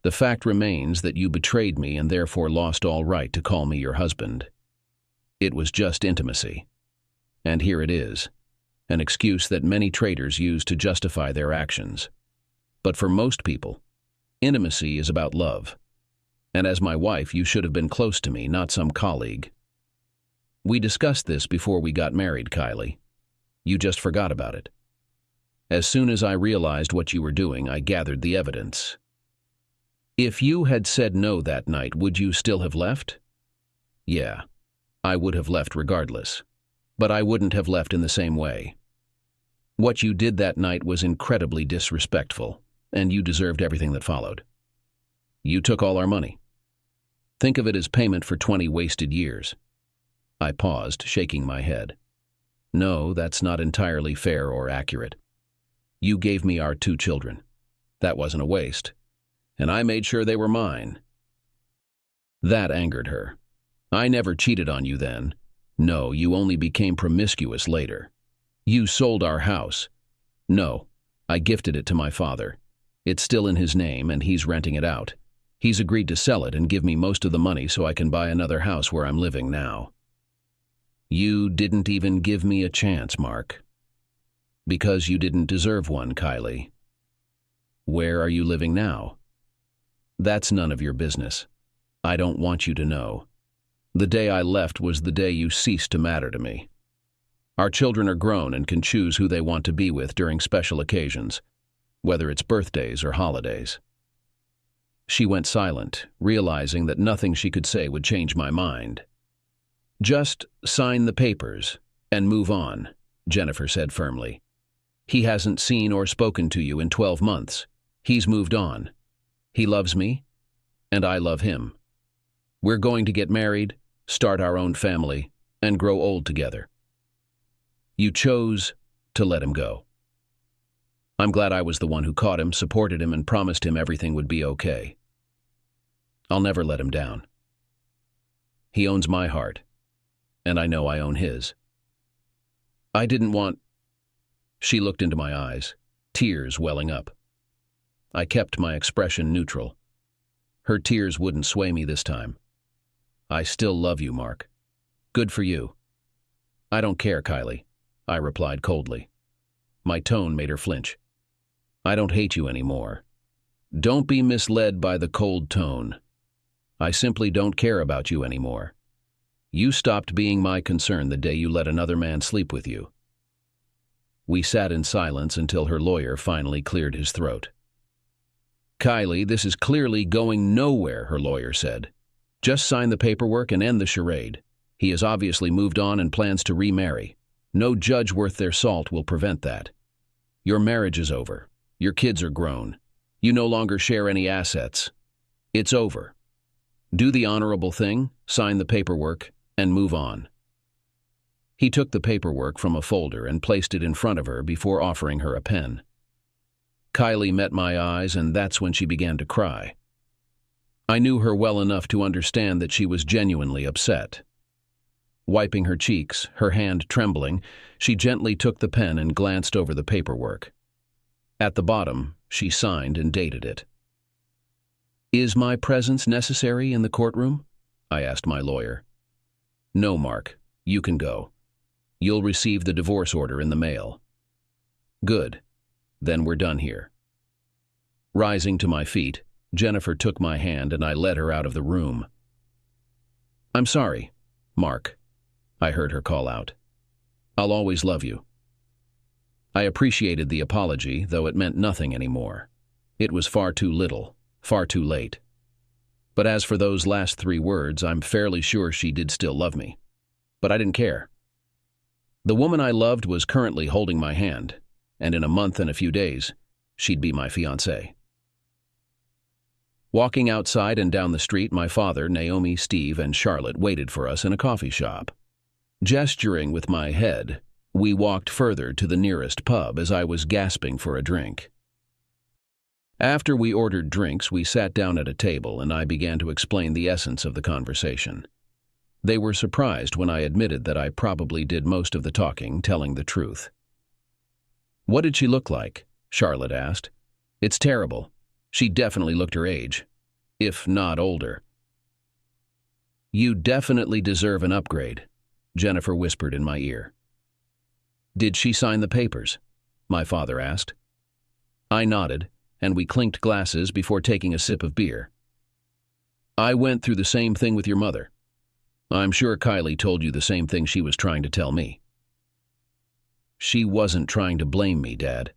The fact remains that you betrayed me and therefore lost all right to call me your husband. It was just intimacy. And here it is, an excuse that many traitors use to justify their actions. But for most people, intimacy is about love. And as my wife, you should have been close to me, not some colleague. We discussed this before we got married, Kylie. You just forgot about it. As soon as I realized what you were doing, I gathered the evidence. If you had said no that night, would you still have left? Yeah, I would have left regardless. but I wouldn't have left in the same way. What you did that night was incredibly disrespectful, and you deserved everything that followed. You took all our money. Think of it as payment for 20 wasted years. I paused, shaking my head. No, that's not entirely fair or accurate. You gave me our 2 children. That wasn't a waste. And I made sure they were mine. That angered her. I never cheated on you then. No, you only became promiscuous later. You sold our house. No, I gifted it to my father. It's still in his name and he's renting it out. He's agreed to sell it and give me most of the money so I can buy another house where I'm living now. You didn't even give me a chance, Mark. Because you didn't deserve one, Kylie. Where are you living now? That's none of your business. I don't want you to know. The day I left was the day you ceased to matter to me. Our children are grown and can choose who they want to be with during special occasions, whether it's birthdays or holidays. She went silent, realizing that nothing she could say would change my mind. Just sign the papers and move on, Jennifer said firmly. He hasn't seen or spoken to you in 12 months. He's moved on. He loves me, and I love him. We're going to get married, start our own family, and grow old together. You chose to let him go. I'm glad I was the one who caught him, supported him, and promised him everything would be okay. I'll never let him down. He owns my heart, and I know I own his. I didn't want... She looked into my eyes, tears welling up. I kept my expression neutral. Her tears wouldn't sway me this time. I still love you, Mark. Good for you. I don't care, Kylie, I replied coldly. My tone made her flinch. I don't hate you anymore. Don't be misled by the cold tone. I simply don't care about you anymore. You stopped being my concern the day you let another man sleep with you. We sat in silence until her lawyer finally cleared his throat. Kylie, this is clearly going nowhere, her lawyer said. Just sign the paperwork and end the charade. He has obviously moved on and plans to remarry. No judge worth their salt will prevent that. Your marriage is over. Your kids are grown. You no longer share any assets. It's over. Do the honorable thing, sign the paperwork, and move on. He took the paperwork from a folder and placed it in front of her before offering her a pen. Kylie met my eyes, and that's when she began to cry. I knew her well enough to understand that she was genuinely upset. Wiping her cheeks, her hand trembling, she gently took the pen and glanced over the paperwork. At the bottom, she signed and dated it. Is my presence necessary in the courtroom? I asked my lawyer. No, Mark. You can go. You'll receive the divorce order in the mail. Good. Then we're done here. Rising to my feet, Jennifer took my hand and I led her out of the room. I'm sorry, Mark, I heard her call out. I'll always love you. I appreciated the apology, though it meant nothing anymore. It was far too little, far too late. But as for those last 3 words, I'm fairly sure she did still love me. But I didn't care. The woman I loved was currently holding my hand, and in a month and a few days, she'd be my fiancée. Walking outside and down the street, my father, Naomi, Steve, and Charlotte waited for us in a coffee shop. Gesturing with my head, we walked further to the nearest pub as I was gasping for a drink. After we ordered drinks, we sat down at a table and I began to explain the essence of the conversation. They were surprised when I admitted that I probably did most of the talking, telling the truth. What did she look like? Charlotte asked. It's terrible. She definitely looked her age, if not older. You definitely deserve an upgrade, Jennifer whispered in my ear. Did she sign the papers? My father asked. I nodded, and we clinked glasses before taking a sip of beer. I went through the same thing with your mother. I'm sure Kylie told you the same thing she was trying to tell me. She wasn't trying to blame me, Dad.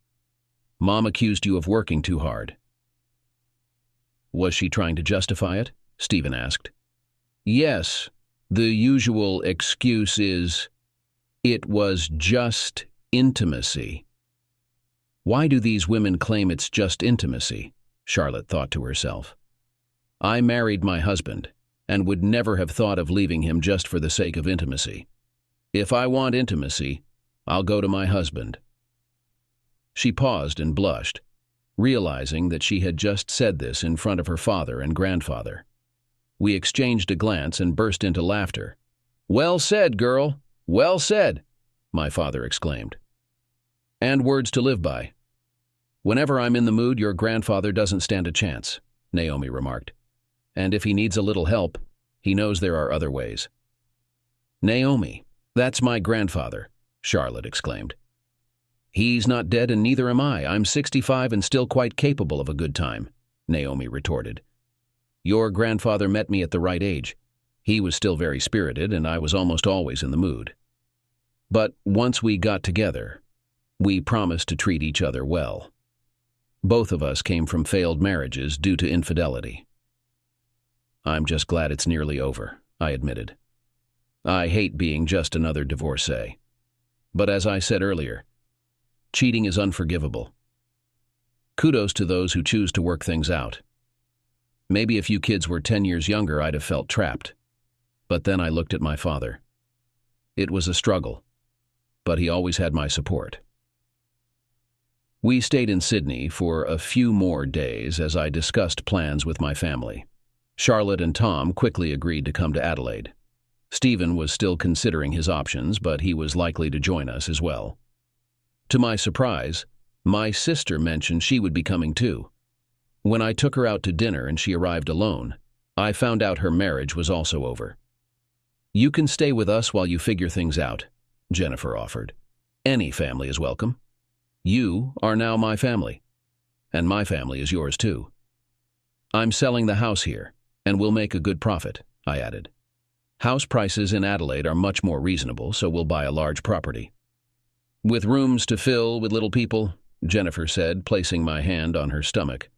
Mom accused you of working too hard. Was she trying to justify it? Stephen asked. Yes. The usual excuse is, It was just intimacy. Why do these women claim it's just intimacy? Charlotte thought to herself. I married my husband and would never have thought of leaving him just for the sake of intimacy. If I want intimacy, I'll go to my husband. She paused and blushed, realizing that she had just said this in front of her father and grandfather. We exchanged a glance and burst into laughter. Well said, girl. Well said, my father exclaimed. And words to live by. Whenever I'm in the mood, your grandfather doesn't stand a chance, Naomi remarked. And if he needs a little help, he knows there are other ways. Naomi, that's my grandfather, Charlotte exclaimed. He's not dead and neither am I. I'm 65 and still quite capable of a good time, Naomi retorted. Your grandfather met me at the right age. He was still very spirited and I was almost always in the mood. But once we got together, we promised to treat each other well. Both of us came from failed marriages due to infidelity. I'm just glad it's nearly over, I admitted. I hate being just another divorcee. But as I said earlier, cheating is unforgivable. Kudos to those who choose to work things out. Maybe if you kids were 10 years younger, I'd have felt trapped. But then I looked at my father. It was a struggle, but he always had my support. We stayed in Sydney for a few more days as I discussed plans with my family. Charlotte and Tom quickly agreed to come to Adelaide. Stephen was still considering his options, but he was likely to join us as well. To my surprise, my sister mentioned she would be coming too. When I took her out to dinner and she arrived alone, I found out her marriage was also over. You can stay with us while you figure things out, Jennifer offered. Any family is welcome. You are now my family, and my family is yours too. I'm selling the house here, and we'll make a good profit, I added. House prices in Adelaide are much more reasonable, so we'll buy a large property. With rooms to fill with little people, Jennifer said, placing my hand on her stomach.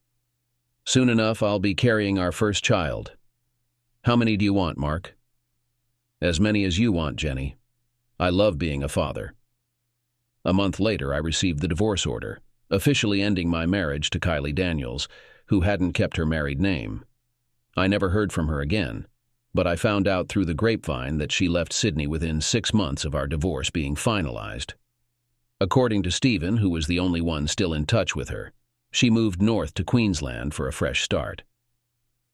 Soon enough, I'll be carrying our first child. How many do you want, Mark? As many as you want, Jenny. I love being a father. A month later, I received the divorce order, officially ending my marriage to Kylie Daniels, who hadn't kept her married name. I never heard from her again, but I found out through the grapevine that she left Sydney within 6 months of our divorce being finalized. According to Stephen, who was the only one still in touch with her, she moved north to Queensland for a fresh start.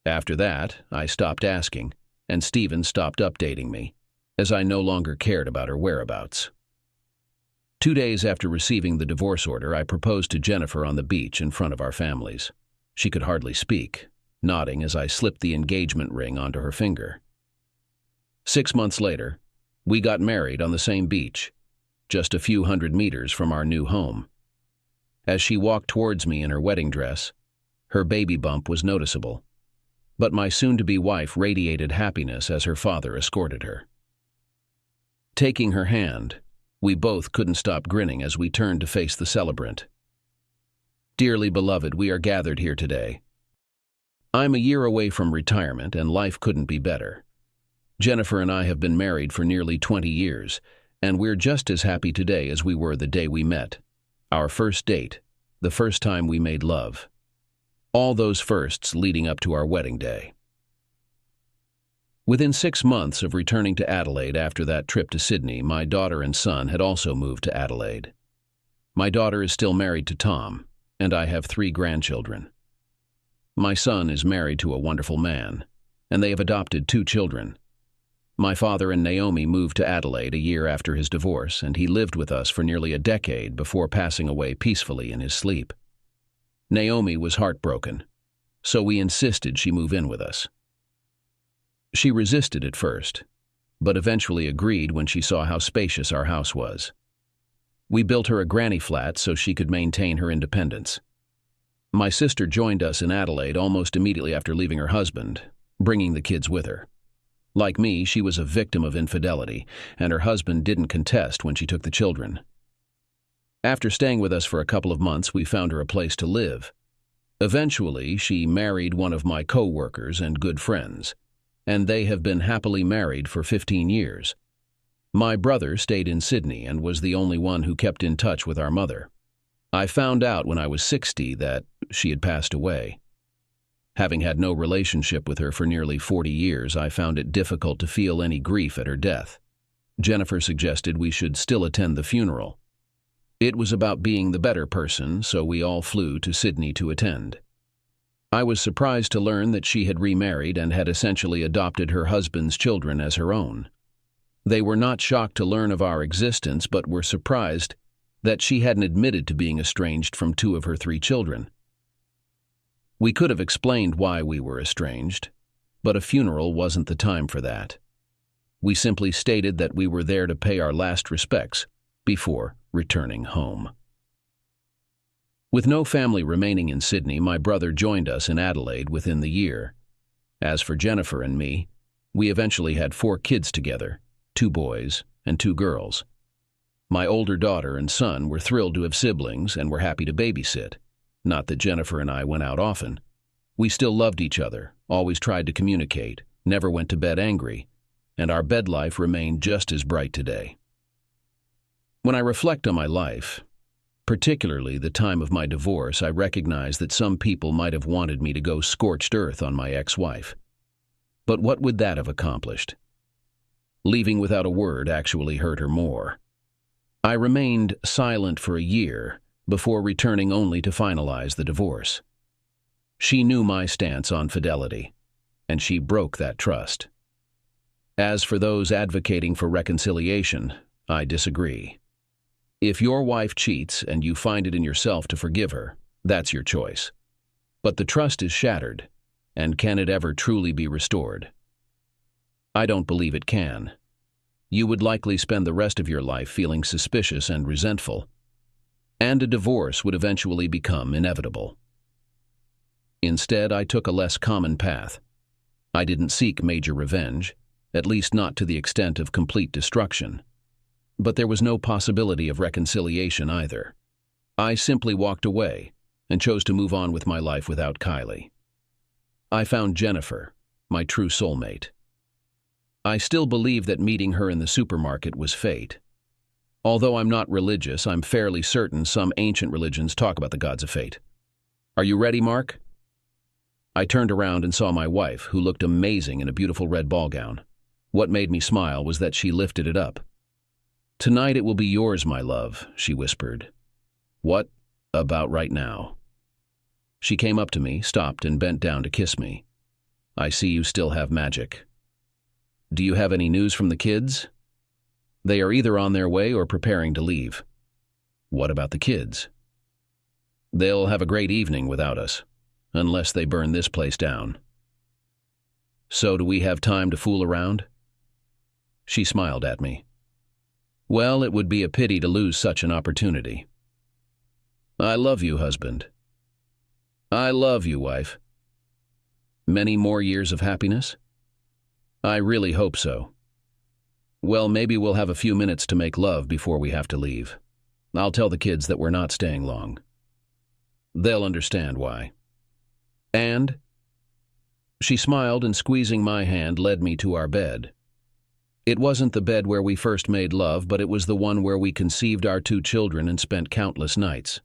After that, I stopped asking, and Stephen stopped updating me, as I no longer cared about her whereabouts. 2 days after receiving the divorce order, I proposed to Jennifer on the beach in front of our families. She could hardly speak, nodding as I slipped the engagement ring onto her finger. 6 months later, we got married on the same beach, just a few hundred meters from our new home. As she walked towards me in her wedding dress, her baby bump was noticeable, but my soon-to-be wife radiated happiness as her father escorted her. Taking her hand, we both couldn't stop grinning as we turned to face the celebrant. Dearly beloved, we are gathered here today. I'm a year away from retirement, and life couldn't be better. Jennifer and I have been married for nearly 20 years, and we're just as happy today as we were the day we met. Our first date, the first time we made love. All those firsts leading up to our wedding day. Within 6 months of returning to Adelaide after that trip to Sydney, my daughter and son had also moved to Adelaide. My daughter is still married to Tom, and I have 3 grandchildren. My son is married to a wonderful man, and they have adopted 2 children. My father and Naomi moved to Adelaide a year after his divorce, and he lived with us for nearly a decade before passing away peacefully in his sleep. Naomi was heartbroken, so we insisted she move in with us. She resisted at first, but eventually agreed when she saw how spacious our house was. We built her a granny flat so she could maintain her independence. My sister joined us in Adelaide almost immediately after leaving her husband, bringing the kids with her. Like me, she was a victim of infidelity, and her husband didn't contest when she took the children. After staying with us for a couple of months, we found her a place to live. Eventually, she married one of my co-workers and good friends, and they have been happily married for 15 years. My brother stayed in Sydney and was the only one who kept in touch with our mother. I found out when I was 60 that she had passed away. Having had no relationship with her for nearly 40 years, I found it difficult to feel any grief at her death. Jennifer suggested we should still attend the funeral. It was about being the better person, so we all flew to Sydney to attend. I was surprised to learn that she had remarried and had essentially adopted her husband's children as her own. They were not shocked to learn of our existence, but were surprised that she hadn't admitted to being estranged from 2 of her 3 children. We could have explained why we were estranged, but a funeral wasn't the time for that. We simply stated that we were there to pay our last respects before returning home. With no family remaining in Sydney, my brother joined us in Adelaide within the year. As for Jennifer and me, we eventually had 4 kids together, 2 boys and 2 girls. My older daughter and son were thrilled to have siblings and were happy to babysit. Not that Jennifer and I went out often. We still loved each other, always tried to communicate, never went to bed angry, and our bed life remained just as bright today. When I reflect on my life, particularly the time of my divorce, I recognize that some people might have wanted me to go scorched earth on my ex-wife. But what would that have accomplished? Leaving without a word actually hurt her more. I remained silent for a year before returning only to finalize the divorce. She knew my stance on fidelity, and she broke that trust. As for those advocating for reconciliation, I disagree. If your wife cheats and you find it in yourself to forgive her, that's your choice. But the trust is shattered, and can it ever truly be restored? I don't believe it can. You would likely spend the rest of your life feeling suspicious and resentful, and a divorce would eventually become inevitable. Instead, I took a less common path. I didn't seek major revenge, at least not to the extent of complete destruction. But there was no possibility of reconciliation either. I simply walked away and chose to move on with my life without Kylie. I found Jennifer, my true soulmate. I still believe that meeting her in the supermarket was fate. Although I'm not religious, I'm fairly certain some ancient religions talk about the gods of fate. Are you ready, Mark? I turned around and saw my wife, who looked amazing in a beautiful red ball gown. What made me smile was that she lifted it up. "Tonight it will be yours, my love," she whispered. "What about right now?" She came up to me, stopped, and bent down to kiss me. "I see you still have magic. Do you have any news from the kids?" "They are either on their way or preparing to leave." "What about the kids?" "They'll have a great evening without us, unless they burn this place down." "So do we have time to fool around?" She smiled at me. "Well, it would be a pity to lose such an opportunity." "I love you, husband." "I love you, wife." "Many more years of happiness?" "I really hope so." "Well, maybe we'll have a few minutes to make love before we have to leave. I'll tell the kids that we're not staying long. They'll understand why." "And?" She smiled and, squeezing my hand, led me to our bed. It wasn't the bed where we first made love, but it was the one where we conceived our 2 children and spent countless nights.